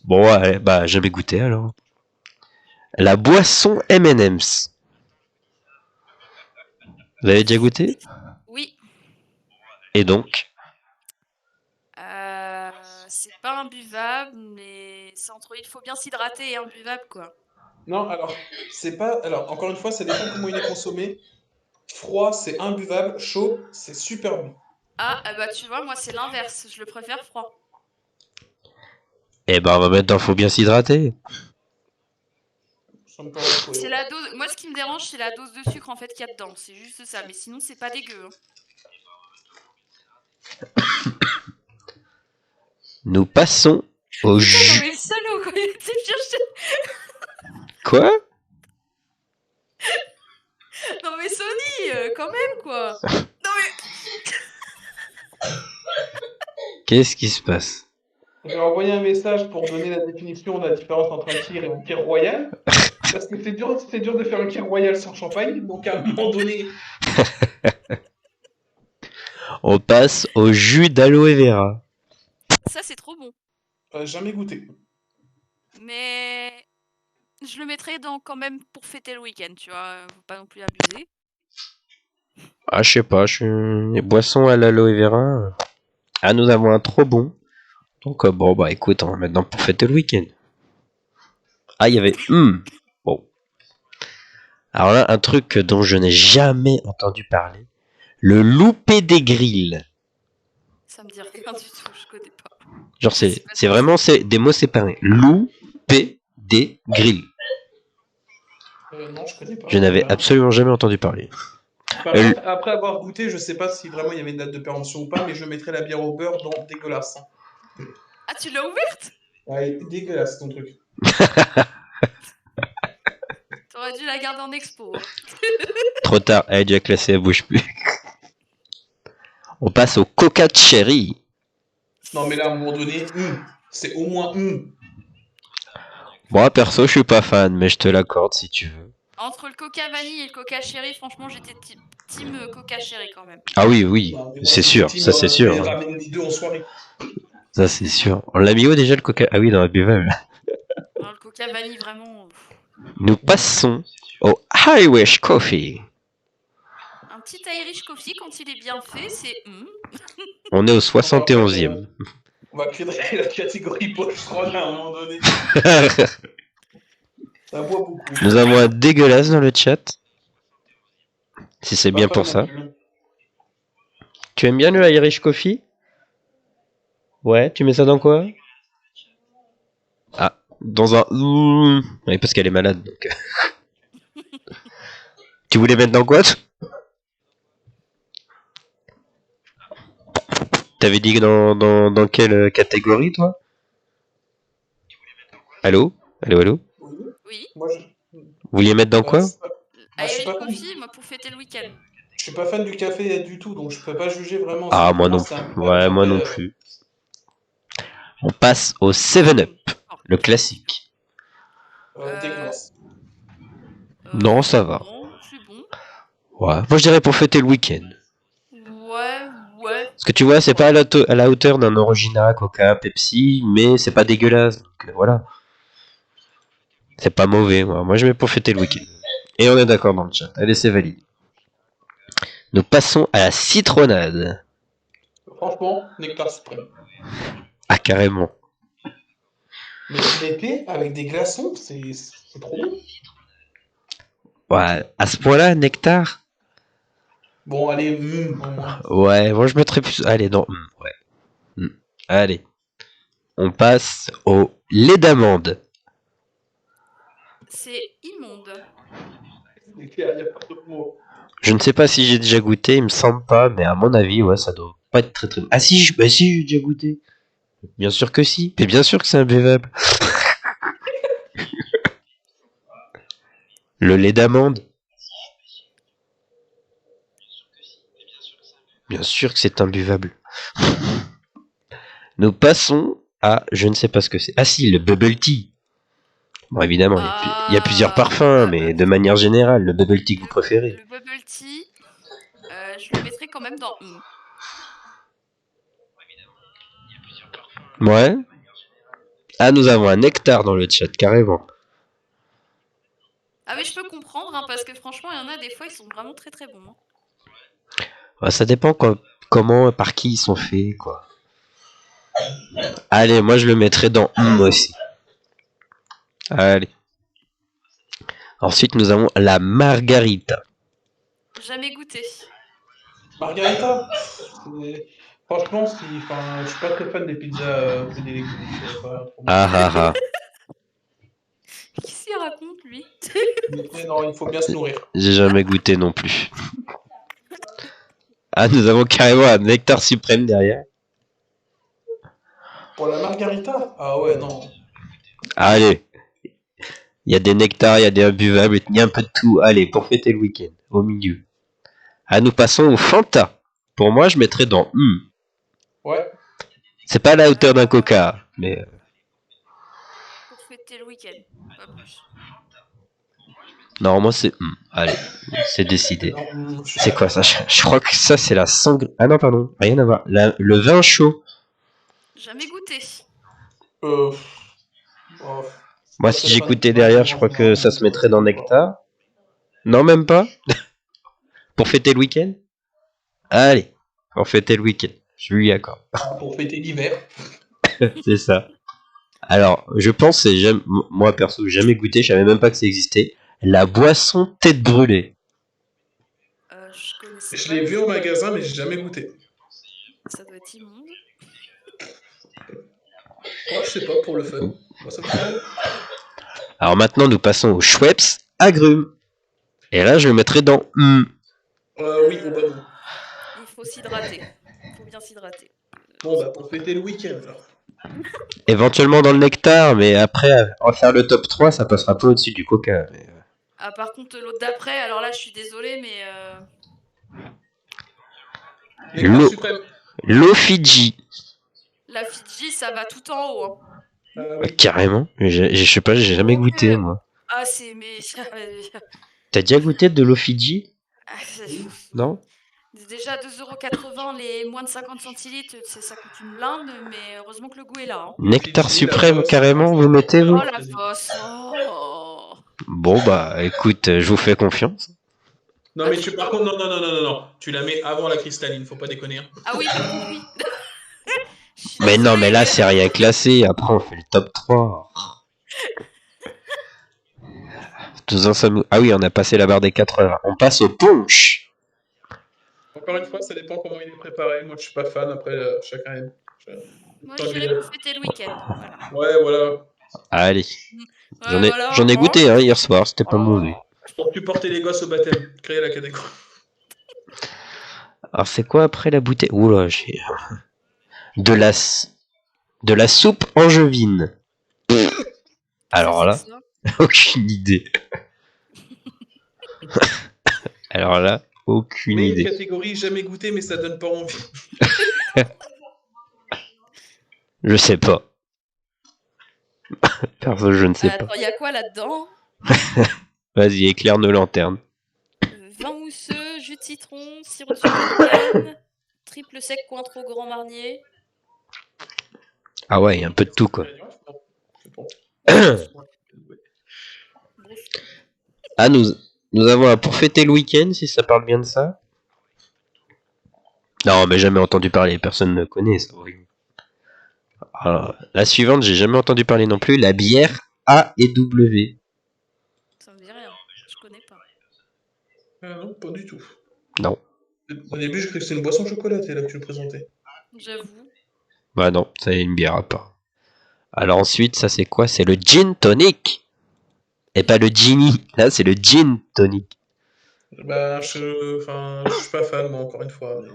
Bon, ouais, bah, jamais goûté alors. La boisson M&M's. Vous avez déjà goûté? Oui. Et donc? C'est pas imbuvable, mais c'est entre il faut bien s'hydrater et imbuvable quoi. Non, alors, c'est pas. Alors, encore une fois, ça dépend comment il est consommé. Froid, c'est imbuvable. Chaud, c'est super bon. Ah, bah tu vois, moi c'est l'inverse. Je le préfère froid. Eh ben, on va mettre dans faut bien s'hydrater. Ça me paraît cohérent. C'est la dose. Moi, ce qui me dérange, c'est la dose de sucre en fait qu'il y a dedans. C'est juste ça. Mais sinon, c'est pas dégueu. Nous passons au Putain, non, jus. mais le salaud, quoi. Il était chercher. Quoi? Non, mais Sony, quand même, quoi. Non, mais. Qu'est-ce qui se passe? J'ai envoyé un message pour donner la définition de la différence entre un kir et un kir royal. Parce que c'est dur de faire un kir royal sans champagne. Donc à un moment donné, On passe au jus d'aloe vera. Ça, c'est trop bon. jamais goûté. Mais. Je le mettrais dans quand même pour fêter le week-end, tu vois. Faut pas non plus abuser. Ah, je sais pas, les boissons à l'aloe vera. Ah, nous avons un trop bon. Donc, bon, bah écoute, on va mettre dans pour fêter le week-end. Ah, il y avait. Bon. Alors là, un truc dont je n'ai jamais entendu parler. Le loupé des grilles. Ça me dit rien du tout, je connais pas. Genre, c'est vraiment des mots séparés. Loupé des grilles. Non, je connais pas. Je n'avais absolument jamais entendu parler. Enfin, après avoir goûté, je sais pas si vraiment il y avait une date de péremption ou pas, mais je mettrais la bière au beurre dans dégueulasse. Ah, tu l'as ouverte? Ouais, dégueulasse ton truc. T'aurais dû la garder en expo. Trop tard, elle est déjà classée, elle bouge plus. On passe au coca de cherry. Non, mais là, à un moment donné, c'est au moins Moi, perso, je suis pas fan, mais je te l'accorde si tu veux. Entre le coca vanille et le coca chéri, franchement, j'étais team coca chéri quand même. Ah oui, oui, c'est sûr, ça c'est sûr. On ramène les deux en soirée. Ça c'est sûr. On l'a mis où déjà le coca? Ah oui, dans la buvable. Non, le coca vanille, vraiment. Nous passons au Irish Coffee. Un petit Irish coffee, quand il est bien fait, c'est. On est au 71e. On va créer la catégorie poche-ron à un moment donné. Ça boit beaucoup. Nous avons un dégueulasse dans le chat. Si c'est bien pour ça. Tu aimes bien le Irish Coffee? Ouais, tu mets ça dans quoi? Ah, dans un... Oui, parce qu'elle est malade, donc... Tu voulais mettre dans quoi? T'avais dit dans quelle catégorie, toi? Allô? Allô? Oui. Moi, Vous vouliez mettre dans quoi? Irish coffee, moi, pour fêter le week-end. Je suis pas fan du café du tout, donc je peux pas juger vraiment. Ah, moi non plus. Ouais, moi non plus. On passe au 7-Up, le classique. Dégueulasse. Non, ça va. Bon, c'est bon. Ouais, moi je dirais pour fêter le week-end. Ouais. Parce que tu vois, c'est pas à la hauteur d'un Orangina, Coca, Pepsi, mais c'est pas dégueulasse. Donc voilà. C'est pas mauvais, moi je mets pour fêter le week-end. Et on est d'accord dans le chat. Allez, c'est valide. Nous passons à la citronnade. Franchement, nectar suprême. Ah, carrément. Mais l'été, avec des glaçons, c'est trop bon. Ouais, à ce point-là, nectar. Bon, allez, au moins. Ouais, moi je mettrais plus... Allez, non, ouais. Allez. On passe au lait d'amande. C'est immonde. Il y a pas d'autre mot. Je ne sais pas si j'ai déjà goûté, il me semble pas, mais à mon avis, ouais, ça doit pas être très très... Ah si, si, j'ai déjà goûté. Bien sûr que si. Mais bien sûr que c'est imbuvable. Le lait d'amande. Bien sûr que c'est imbuvable. Nous passons à... Je ne sais pas ce que c'est. Ah si, le bubble tea. Bon, évidemment, il y a plusieurs parfums, mais de manière générale, le bubble tea que vous préférez. Le bubble tea, je le mettrais quand même dans... Ouais. Ah, nous avons un nectar dans le chat, carrément. Ah oui, je peux comprendre, hein, parce que franchement, il y en a des fois, ils sont vraiment très très bons. Hein. Ouais, ça dépend comment, par qui ils sont faits, quoi. Allez, moi je le mettrai dans moi aussi. Allez. Ensuite, nous avons la margarita. Jamais goûté. Margarita, franchement, je suis pas très fan des pizzas des légumes. Ah ah ah. Qui s'y raconte, lui? Mais non, il faut bien se nourrir. J'ai jamais goûté non plus. Ah, nous avons carrément un nectar suprême derrière. Pour la margarita? Ah ouais, non. Allez. Il y a des nectars, il y a des imbuvables, il y a un peu de tout. Allez, pour fêter le week-end, au milieu. Ah, nous passons au Fanta. Pour moi, je mettrais dans Ouais. C'est pas à la hauteur d'un Coca, mais Pour fêter le week-end, pas plus. non, moi c'est Allez, c'est décidé. Non, je suis C'est quoi ça? Je crois que ça c'est la sangria. Ah non, pardon, rien à voir. Le vin chaud. Jamais goûté. oh, Moi, si j'écoutais derrière, je crois que ça se mettrait dans nectar. Non, même pas. Pour fêter le week-end. Allez, pour fêter le week-end. Je lui accorde. pour fêter l'hiver. C'est ça. Alors, je pense, moi perso, j'ai jamais goûté, je savais même pas que ça existait. La boisson tête brûlée. Je connaissais Je pas. l'ai vu au magasin, mais j'ai jamais goûté. Ça doit être immonde. Moi, je sais pas, pour le fun. Moi, ça me fait... Alors maintenant, nous passons au Schweppes agrumes. Et là, je le mettrai dans oui, bon, bah non. Il faut s'hydrater. Il faut bien s'hydrater. Bon, bah pour fêter le week-end, alors. Éventuellement dans le nectar, mais après, en faire le top 3, ça passera pas au-dessus du Coca. Mais... Ah, par contre, l'autre d'après, alors là, je suis désolée, mais... Nectar suprême. L'eau Fidji. La Fidji, ça va tout en haut. Hein. Oui. Carrément. Je sais pas, j'ai jamais goûté, moi. Ah, c'est... mais... T'as déjà goûté de l'eau Fidji? Non? Déjà 2,80€ les moins de 50 centilitres, ça coûte une blinde, mais heureusement que le goût est là. Hein. Nectar suprême, carrément, vous mettez, vous? Oh la bosse. Oh. Bon, bah, écoute, je vous fais confiance. Non, mais par contre, non. Tu la mets avant la cristalline, faut pas déconner. Hein. Ah oui, par contre, oui. Mais non, mais là, c'est rien classé. Après, on fait le top 3. Ah oui, on a passé la barre des 4 heures. On passe au punch. Encore une fois, ça dépend comment il est préparé. Moi, je suis pas fan. Après, chacun aime. Moi, je dirais pour fêter le week-end. Voilà. Ouais, voilà. Allez. Ouais, J'en ai goûté hier soir. C'était pas mauvais. Pour que tu portais les gosses au baptême. Créer la catégorie. Alors, c'est quoi après la bouteille? Oula, j'ai... De la soupe angevine. Alors là, aucune idée. Alors là, aucune mais idée. une catégorie jamais goûtée, mais ça donne pas envie. Je sais pas. Perso, je ne sais pas. Attends, il y a quoi là-dedans? Vas-y, éclaire nos lanternes. Vin mousseux, jus de citron, sirop de sucre de canne, triple sec Cointreau Grand Marnier. Ah ouais, il y a un peu de tout, quoi. Ah, nous avons un pour fêter le week-end, si ça parle bien de ça. Non, mais jamais entendu parler, personne ne connaît ça. Oui. Alors, la suivante, j'ai jamais entendu parler non plus, la bière A et W. Ça me dit rien, je connais pas. Non, pas du tout. Non. Au début, je croyais que c'était une boisson chocolatée là que tu le présentais. J'avoue. Bah non, c'est une bière à part. Alors ensuite, ça c'est quoi? C'est le gin tonic. Et pas le genie. Là, c'est le gin tonic. Bah, je suis pas fan, moi, encore une fois. Mais...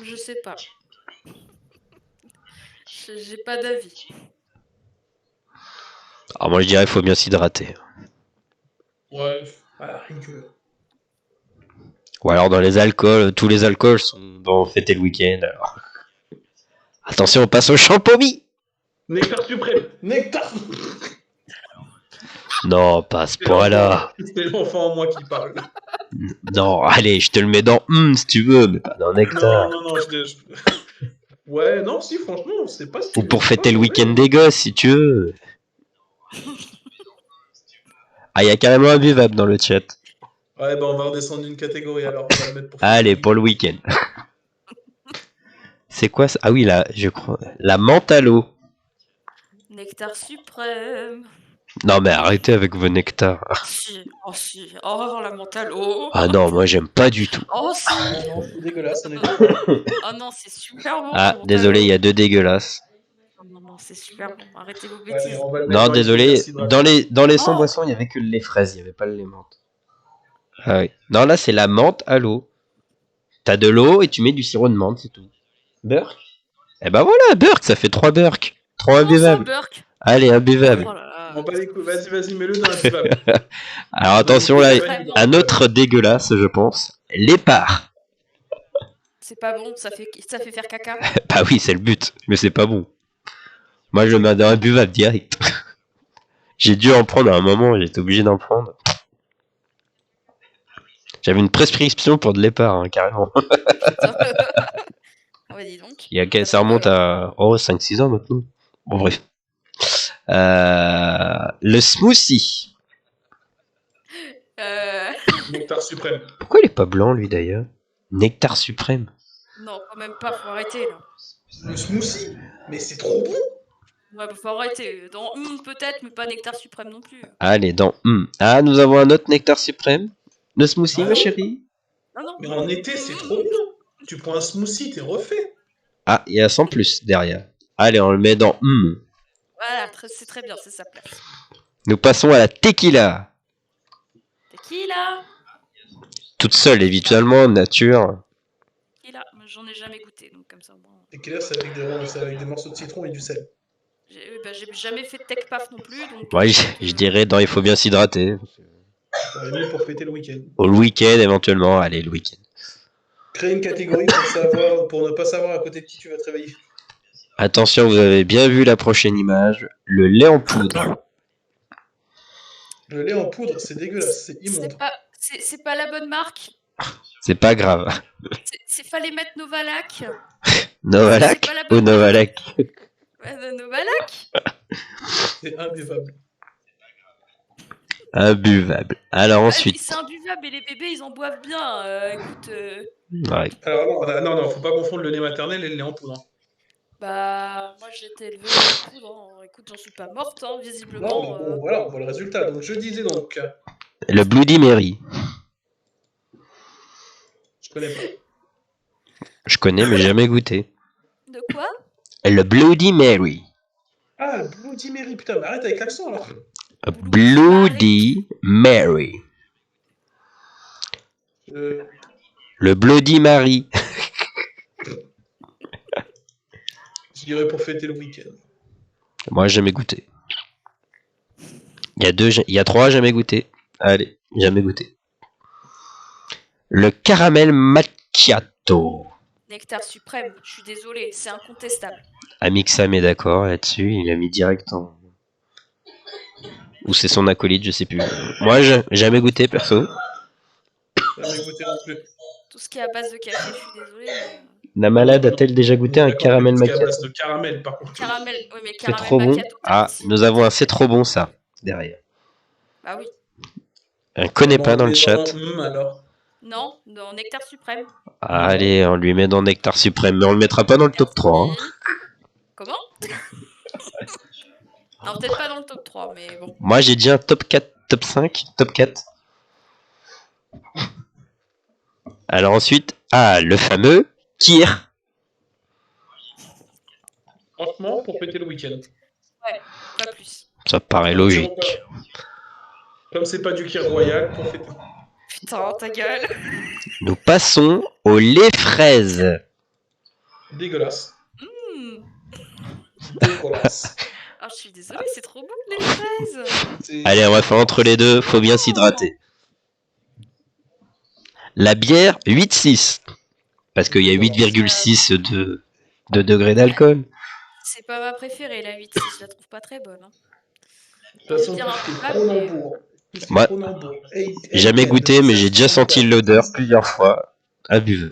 Je sais pas. J'ai pas d'avis. Alors moi, je dirais qu'il faut bien s'hydrater. Ouais, rien que... Ou alors dans les alcools, tous les alcools sont dans fêter le week-end. Alors. Attention, on passe au champomis. Nectar suprême. Nectar. Non, pas à ce point-là. C'est l'enfant en moi qui parle. Non, allez, je te le mets dans si tu veux, mais pas dans nectar. Non, Ouais, non, si, franchement, c'est pas... Ou pour fêter le week-end des gosses, si tu veux. Ah, il y a carrément un buvable dans le chat. Ouais, bah on va redescendre d'une catégorie alors. On va le mettre pour Allez, pour le week-end. C'est quoi ça? Ah oui, là, je crois. La menthe à l'eau. Nectar suprême. Non, mais arrêtez avec vos nectars. Si. Oh, la menthe à l'eau. Ah non, moi j'aime pas du tout. Oh, si. non, c'est dégueulasse, on est Oh non, c'est super bon. Ah, désolé, il y a deux dégueulasses. Non, c'est super bon. Arrêtez vos Allez, bêtises. on va le mettre Non, dans les désolé, faux merci, dans les Oh. sans-boissons, il y avait que le lait fraise, il y avait pas le lait menthe. Ah oui. Non, là, c'est la menthe à l'eau. T'as de l'eau et tu mets du sirop de menthe, c'est tout. Burk? Eh ben voilà, Burk, ça fait 3 Burk. 3 Comment ça, imbuvables. Burk? Allez, imbuvable. Oh là là. Bon, bah, les couilles, vas-y, mets-le dans un buvable. Alors attention, là, un autre dégueulasse, je pense. L'épar. C'est pas bon, ça fait faire caca. Bah oui, c'est le but, mais c'est pas bon. Moi, je le mets dans un buvable direct. J'ai dû en prendre à un moment, j'étais obligé d'en prendre. J'avais une prescription pour de l'épar, hein, carrément. Putain. Ouais, dis donc. Ça remonte à 5-6 ans maintenant. Bon, bref. Le smoothie. Nectar suprême. Pourquoi il est pas blanc, lui, d'ailleurs? Nectar suprême. Non, quand même pas, faut arrêter là. Le smoothie? Mais c'est trop bon! Ouais, faut arrêter. Dans peut-être, mais pas nectar suprême non plus. Allez, Ah, nous avons un autre nectar suprême. Le smoothie, Ah ma non. chérie. Non. Mais en été, c'est trop bien! Tu prends un smoothie, t'es refait! Ah, il y a 100 plus derrière. Allez, on le met dans Voilà, c'est très bien, c'est sa place. Nous passons à la tequila. Tequila. Toute seule, évidemment, nature. Tequila, j'en ai jamais goûté, donc comme ça, moi. Tequila, c'est avec des morceaux de citron et du sel. J'ai jamais fait de tech paf non plus, donc. Ouais, je dirais dans il faut bien s'hydrater. T'aurais mieux pour fêter le week-end. Au week-end, éventuellement. Allez, le week-end. Créer une catégorie pour ne pas savoir à côté de qui tu vas te réveiller. Attention, vous avez bien vu la prochaine image. Le lait en poudre. Le lait en poudre, c'est dégueulasse, c'est immonde. C'est pas la bonne marque. C'est pas grave. Fallait mettre Novalac. Novalac ou Novalac? Novalac. C'est imbuvable. Imbuvable. Alors ensuite. C'est imbuvable et les bébés ils en boivent bien. Écoute. Ouais. Alors non, faut pas confondre le lait maternel et le lait en poudre. Bah, moi j'ai été élevée en poudre. Hein. Écoute, j'en suis pas morte, hein, visiblement. Non, mais bon, voilà, on voit le résultat. Donc je disais donc. Le Bloody Mary. Je connais pas. Je connais, mais jamais goûté. De quoi? Le Bloody Mary. Ah, le Bloody Mary, putain, mais arrête avec l'accent alors. Bloody Mary. Le Bloody Mary. Je dirais pour fêter le week-end. Moi, jamais goûté. Il y a 3, jamais goûté. Allez, jamais goûté. Le caramel macchiato. Nectar suprême, je suis désolée, c'est incontestable. Amixam est d'accord là-dessus, il a mis direct en... Ou c'est son acolyte, je sais plus. Moi, jamais goûté, perso. Jamais goûté non plus. Tout ce qui est à base de café, je suis désolée. Mais... La malade a-t-elle déjà goûté un caramel macchiato? À base de caramel, par contre. Caramel, oui, mais c'est caramel trop bon. Ah, aussi. nous avons un c'est trop bon ça, derrière. Bah oui. Un connaît pas dans le chat. Alors. Non, dans Nectar suprême. Ah, allez, on lui met dans Nectar suprême, mais on le mettra pas dans le top 3. Hein. Comment? Non, peut-être pas dans le top 3, mais bon. Moi, j'ai dit un top 4, top 5, top 4. Alors ensuite, le fameux Kir. Franchement, pour fêter le week-end. Ouais, pas plus. Ça paraît logique. Comme c'est pas du Kir royal, pour fêter. Putain, ta gueule. Nous passons au lait fraise. Dégueulasse. Dégueulasse. Ah, je suis désolée, c'est trop bon les fraises. Allez, on va faire entre les deux, faut bien s'hydrater. La bière 8,6. Parce qu'il y a 8,6 de degrés d'alcool. C'est pas ma préférée, la 8,6, je la trouve pas très bonne. Hein. De toute façon, Moi, jamais goûté, mais j'ai déjà senti l'odeur plusieurs fois. Abuseux.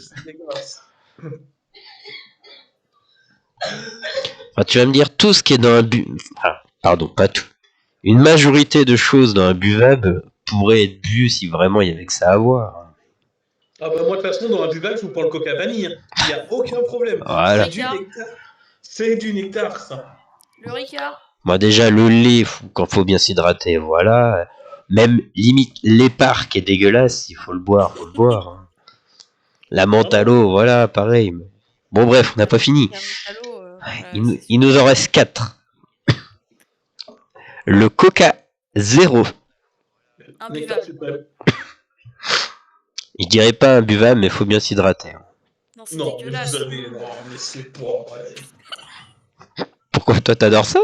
Enfin, tu vas me dire tout ce qui est dans un pardon, pas tout. Une majorité de choses dans un buvable pourrait être bu si vraiment il y avait que ça à voir. Ah bah moi de toute façon dans un buvable je vous prends le coca vanille, il n'y a aucun problème. Voilà. C'est du nectar ça. Le Ricard. Moi déjà le lait, quand faut bien s'hydrater, voilà. Même limite l'épar qui est dégueulasse, il faut le boire, La menthe à l'eau, voilà, pareil. Bon bref, on n'a pas fini. Il nous en reste 4. Le Coca Zéro. Nectar suprême. Je dirais pas imbuvable, mais faut bien s'hydrater. hein. Non, c'est Non, mais dégueulasse. vous avez. Non, mais c'est pas vrai. Pourquoi toi t'adores ça?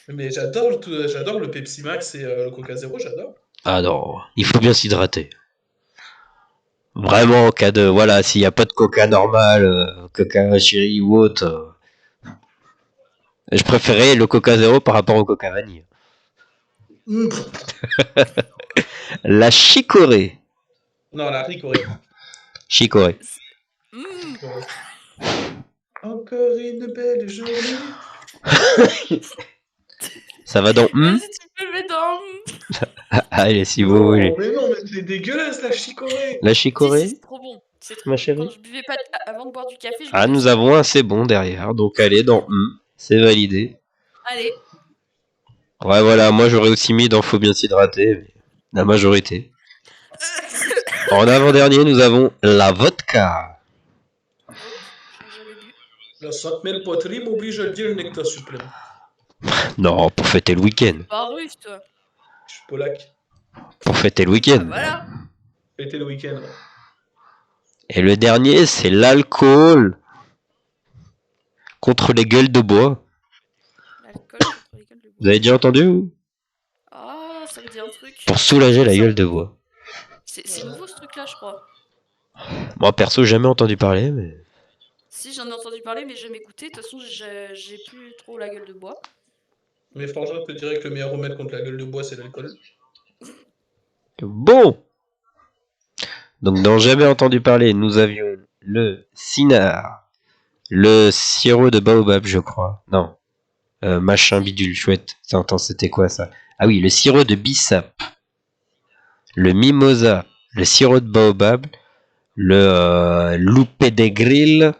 Mais j'adore le Pepsi Max et le Coca Zéro, j'adore. Ah non, il faut bien s'hydrater. Vraiment, en cas de... Voilà, s'il n'y a pas de Coca normal, Coca Cherry ou autre... je préférais le Coca Zéro par rapport au Coca Vanille. La chicorée. Non, la Ricoré. Chicorée. Mmh. Encore une belle journée. Ça va dans Vas-y, tu peux le mettre dans. Allez, si vous Non, voulez. mais non, mais c'est dégueulasse la chicorée. La Si, chicorée, c'est trop bon. C'est trop ma bon. chérie. Quand je buvais pas avant de boire du café, je Ah, buvais nous ça. avons un c'est bon derrière, donc allez dans c'est validé. Allez. Ouais, voilà, moi j'aurais aussi mis dans faut bien s'hydrater, mais la majorité. En avant-dernier, nous avons la vodka. J'ai jamais bu. La Sainte-Mère Poterie m'oblige à dire nectar suprême. Non, pour fêter le week-end. Pas russe, toi. Je suis polac. Pour fêter le Ah, week-end. voilà. Fêter le week-end. Ouais. Et le dernier, c'est l'alcool. Contre les gueules de bois. L'alcool contre les gueules de bois. Vous avez déjà entendu ou? Ah, ça me dit un truc. Pour soulager la Ça, gueule de bois. C'est nouveau ce truc-là, je crois. Moi, perso, jamais entendu parler, mais... Si, j'en ai entendu parler, mais jamais goûté. De toute façon, j'ai plus trop la gueule de bois. Mes frangins te diraient que le meilleur remède contre la gueule de bois, c'est l'alcool. Bon. Donc, dans jamais entendu parler, nous avions le Cynar. Le sirop de baobab, je crois. Non. Machin bidule, chouette. Attends, c'était quoi ça? Ah oui, le sirop de bissap. Le mimosa. Le sirop de baobab. Le loupé des grilles.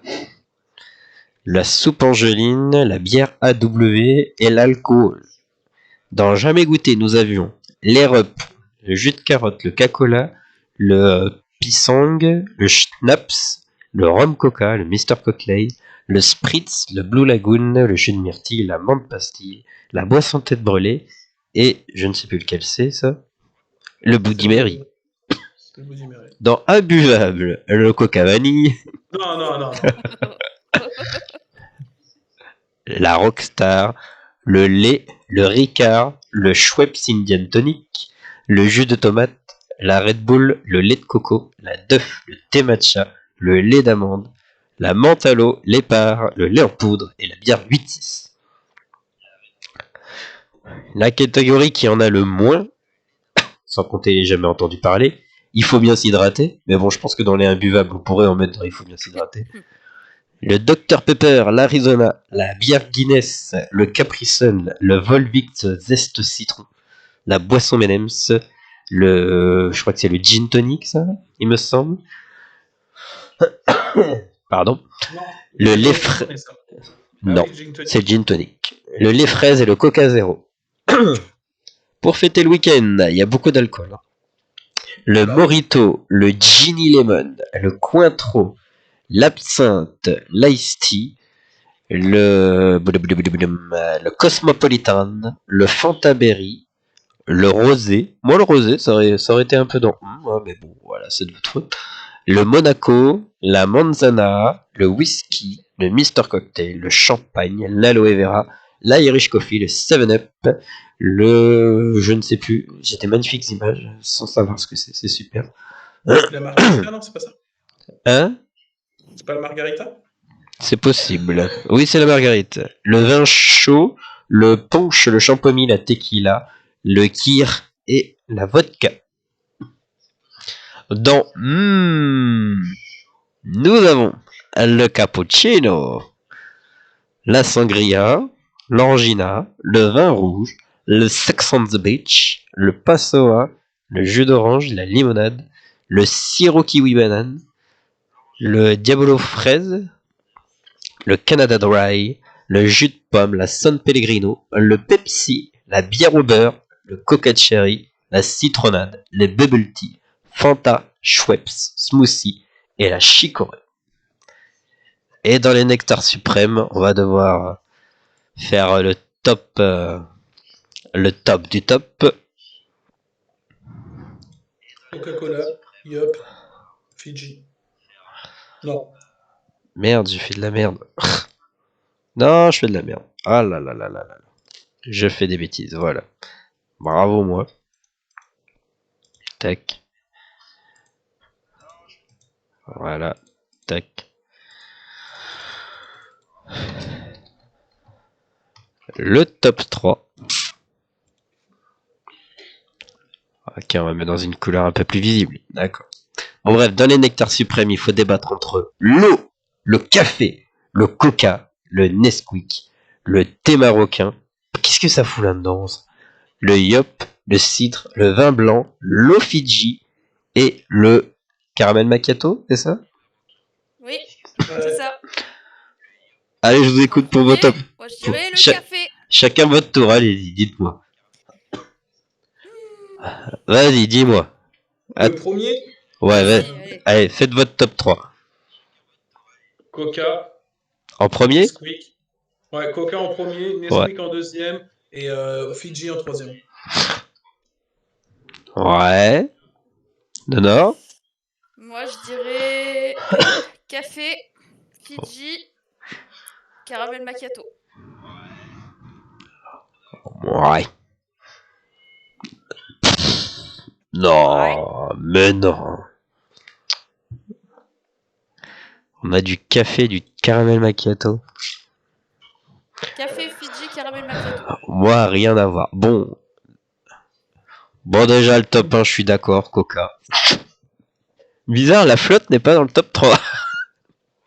La soupe angeline. La bière AW et l'alcool. Dans jamais goûté, nous avions l'airup, le jus de carotte, le cacola, le pisang, le schnapps, le rhum coca, le Mr Cocktail, le spritz, le Blue Lagoon, le jus de myrtille, la menthe pastille, la boisson tête brûlée et je ne sais plus lequel c'est ça, le Bloody Mary. Le Bloody Mary. Dans imbuvable, le coca vanille, Non. la Rockstar, le lait, le Ricard, le Schweppes Indian Tonic, le jus de tomate, la Red Bull, le lait de coco, la Duff, le thé matcha, le lait d'amande, la menthe à l'eau, l'épar, le lait en poudre et la bière 8-6. La catégorie qui en a le moins, sans compter les jamais entendu parler, il faut bien s'hydrater, mais bon, je pense que dans les imbuvables, on pourrait en mettre dans il faut bien s'hydrater. Le Dr Pepper, l'Arizona, la bière Guinness, le Capri Sun, le Volvic Zeste Citron, la boisson M&M's, je crois que c'est le gin tonic, ça, il me semble. Pardon. Non. Le lait frais. Non, c'est le gin tonic. Le lait fraise et le Coca Zéro. Pour fêter le week-end, il y a beaucoup d'alcool. hein. Le Morito, le Ginny Lemon, le Cointreau, l'absinthe, l'ice tea, le Cosmopolitan, le Fanta Berry, le rosé. Moi, le rosé, ça aurait été un peu dans... ouais, mais bon, voilà, c'est de votre faute. Le Monaco, la Manzana, le whisky, le Mr Cocktail, le champagne, l'aloe vera, l'Irish coffee, le 7-Up, le... je ne sais plus. J'ai des magnifiques images sans savoir ce que c'est super. La margarita, non, c'est pas ça. Hein? C'est pas la margarita? C'est possible. Oui, c'est la marguerite. Le vin chaud, le punch, le champomis, la tequila, le kir et la vodka. Dans nous avons le cappuccino, la sangria, l'orangina, le vin rouge, le Sex on the Beach, le passoa, le jus d'orange, la limonade, le sirop kiwi banane, le diabolo fraise, le Canada Dry, le jus de pomme, la San Pellegrino, le Pepsi, la bière au beurre, le Coca Cherry, la citronnade, les bubble tea, Fanta, Schweppes, smoothie et la chicorée. Et dans les nectars suprêmes, on va devoir faire le top du top. Coca-Cola, Yup, Fiji. Non. Merde, j'ai fait de la merde. Non, je fais de la merde. Ah là là là là là. Je fais des bêtises, voilà. Bravo moi. Tac. Voilà. Tac. Le top 3. Ok, on va mettre dans une couleur un peu plus visible. D'accord. Bon bref, dans les nectars suprêmes, il faut débattre entre l'eau, le café, le coca, le Nesquik, le thé marocain. Qu'est-ce que ça fout là-dedans ça? Le yop, le cidre, le vin blanc, l'eau Fidji et le caramel macchiato, c'est ça? Oui, c'est ça. Allez, je vous écoute pour vos top. Moi, je dirais le Cha- café. Chacun votre tour, allez-y, dites-moi. Vas-y, dis-moi. Le premier, Ouais, Vas-y, ouais. allez. Allez, faites votre top 3. Coca, En premier? Nesquik. Ouais, Coca en premier, Ouais. Nesquik en deuxième et Fiji en troisième. Ouais. Non. Moi, je dirais café, Fiji, caramel macchiato. Ouais. Non, mais non. On a du café, du caramel macchiato. Café, Fiji, caramel macchiato. Moi, rien à voir. Bon. Bon, déjà, le top 1, je suis d'accord, Coca. Bizarre, la flotte n'est pas dans le top 3.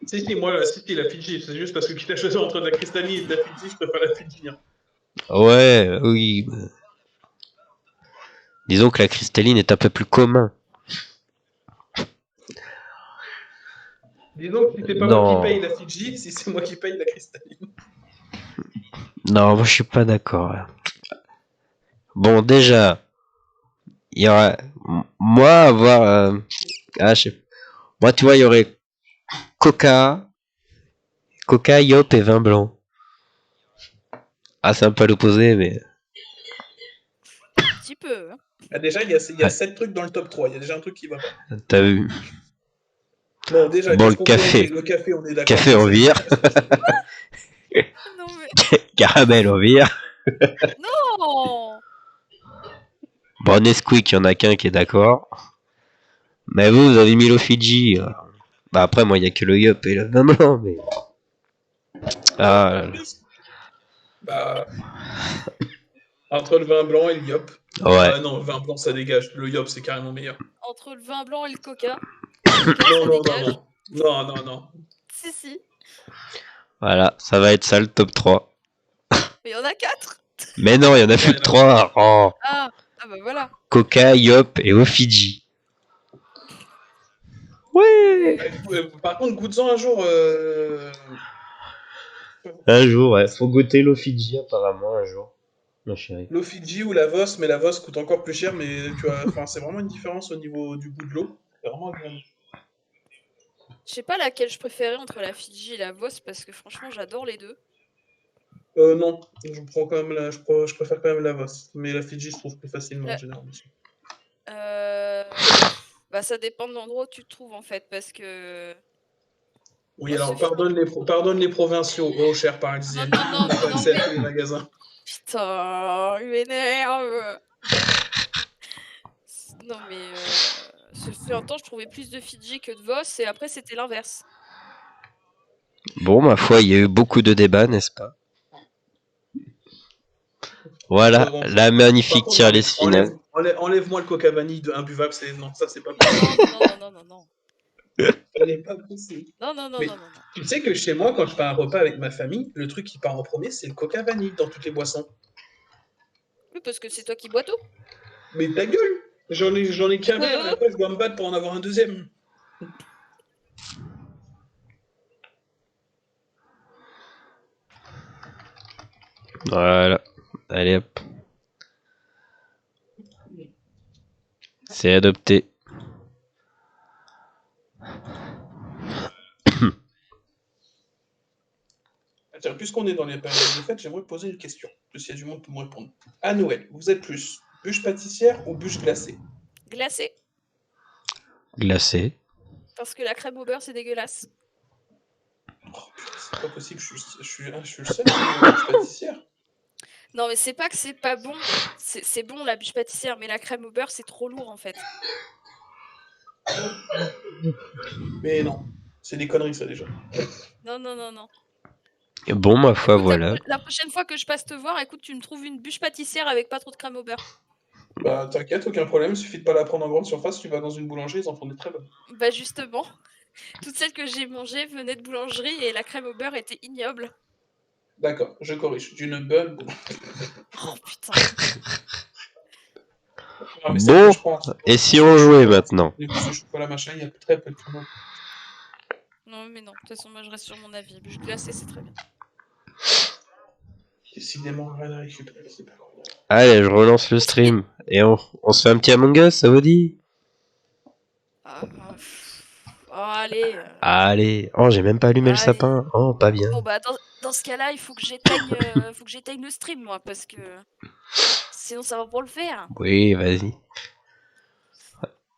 Si, moi, si, la Fiji. C'est juste parce que quitte à choisir entre de la cristalline et de la Fiji, je préfère la Fiji. Hein. Ouais, oui. Disons que la cristalline est un peu plus commun. Disons que si c'est pas moi qui paye la Fiji, si c'est moi qui paye la cristalline. Non, moi je suis pas d'accord. Bon, déjà, il y aura. Moi, avoir. Je sais. Moi, tu vois, il y aurait Coca, Yop et vin blanc. Ah, c'est un peu à l'opposé, mais. Un petit peu. Hein. Ah, déjà, il y a 7 trucs dans le top 3. Il y a déjà un truc qui va pas. T'as vu. Bon, déjà, Bon, le qu'est-ce qu'on peut café. enlever? Le café, on est d'accord. Café en vire. Non, mais... Caramel en vire. Non. Bon, Nesquik, il y en a qu'un qui est d'accord. Mais vous avez mis le Fidji. Bah, après, moi, il y a que le Yop et le vin blanc, mais. Ah, Bah, entre le vin blanc et le Yop. ouais. Ah non, le vin blanc, ça dégage. Le Yop, c'est carrément meilleur. Entre le vin blanc et le coca. Non. Non. Si. Voilà, ça va être ça le top 3. Mais il y en a 4. Mais non, il y en a plus que 3. Oh. Ah bah voilà. Coca, Yop et au Fidji. Ouais. Par contre, goûte-en un jour. Un jour, ouais. Faut goûter l'eau Fidji apparemment un jour. Ma chérie. L'eau Fidji ou la Voss, mais la Voss coûte encore plus cher, mais tu vois, enfin, c'est vraiment une différence au niveau du goût de l'eau. C'est vraiment agréable. Je sais pas laquelle je préférais entre la Fiji et la Voss parce que franchement j'adore les deux. Non, je prends quand même je préfère quand même la Voss, mais la Fidji je trouve plus facilement en général. Bah ça dépend de l'endroit où tu te trouves en fait parce que. Oui, alors pardonne les provinciaux, oh chers parisiens, on n'a pas accès à tous les magasins. Putain, il m'énerve. Non mais ce fut un temps je trouvais plus de Fidji que de Voss et après c'était l'inverse. Bon, ma foi, il y a eu beaucoup de débats, n'est-ce pas? Voilà, la magnifique tier list finale. Enlève-moi le coca vanille de imbuvable, non, ça c'est pas possible. Non. Ça n'est pas possible. Non. Tu sais que chez moi, quand je fais un repas avec ma famille, le truc qui part en premier, c'est le coca vanille dans toutes les boissons. Oui, parce que c'est toi qui bois tout. Mais ta gueule! J'en ai qu'un verre, et après je dois me battre pour en avoir un deuxième. Voilà. Allez hop. C'est adopté. Tiens, puisqu'on est dans les périodes de fête, j'aimerais poser une question. S'il y a du monde pour me répondre. À Noël, vous êtes plus bûche pâtissière ou bûche glacée? Glacé. Glacé. Parce que la crème au beurre, c'est dégueulasse. Oh putain, c'est pas possible, je suis le seul qui est bûche pâtissière. Non, mais c'est pas que c'est pas bon. C'est bon la bûche pâtissière, mais la crème au beurre, c'est trop lourd en fait. Mais non, c'est des conneries ça déjà. Non, non, non, non. Et bon, ma foi, Écoute, voilà. la prochaine fois que je passe te voir, écoute, tu me trouves une bûche pâtissière avec pas trop de crème au beurre. Bah t'inquiète, aucun problème, il suffit de pas la prendre en grande surface, tu vas dans une boulangerie, ils en font des très bonnes. Bah justement, toutes celles que j'ai mangées venaient de boulangerie et la crème au beurre était ignoble. D'accord, je corrige, d'une bonne boulangerie. Oh putain. Non, mais c'est Bon, que je prends un truc, et si on jouait maintenant? des gousses de chocolat machin, il y a très peu de crème. Non, mais non, de toute façon, moi je reste sur mon avis. Bûche glacée, c'est très bien. Décidément, rien à récupérer, c'est pas grave. Allez, je relance le stream. Et on se fait un petit Among Us, ça vous dit? Oh, allez. Allez. Oh, j'ai même pas allumé le Allez. sapin. Oh, pas bien. Bon, bah, dans ce cas-là, il faut que j'éteigne le stream, moi, parce que sinon ça va pas le faire. Oui, vas-y.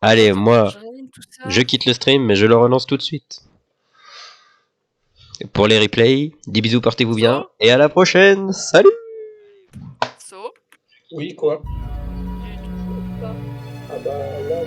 Allez, Attends, moi, je réanime tout ça. je quitte le stream, mais je le relance tout de suite. Et pour les replays, des bisous, portez-vous bien. Et à la prochaine. Salut! So. Oui, quoi? Du tout, pas. Ah bah là...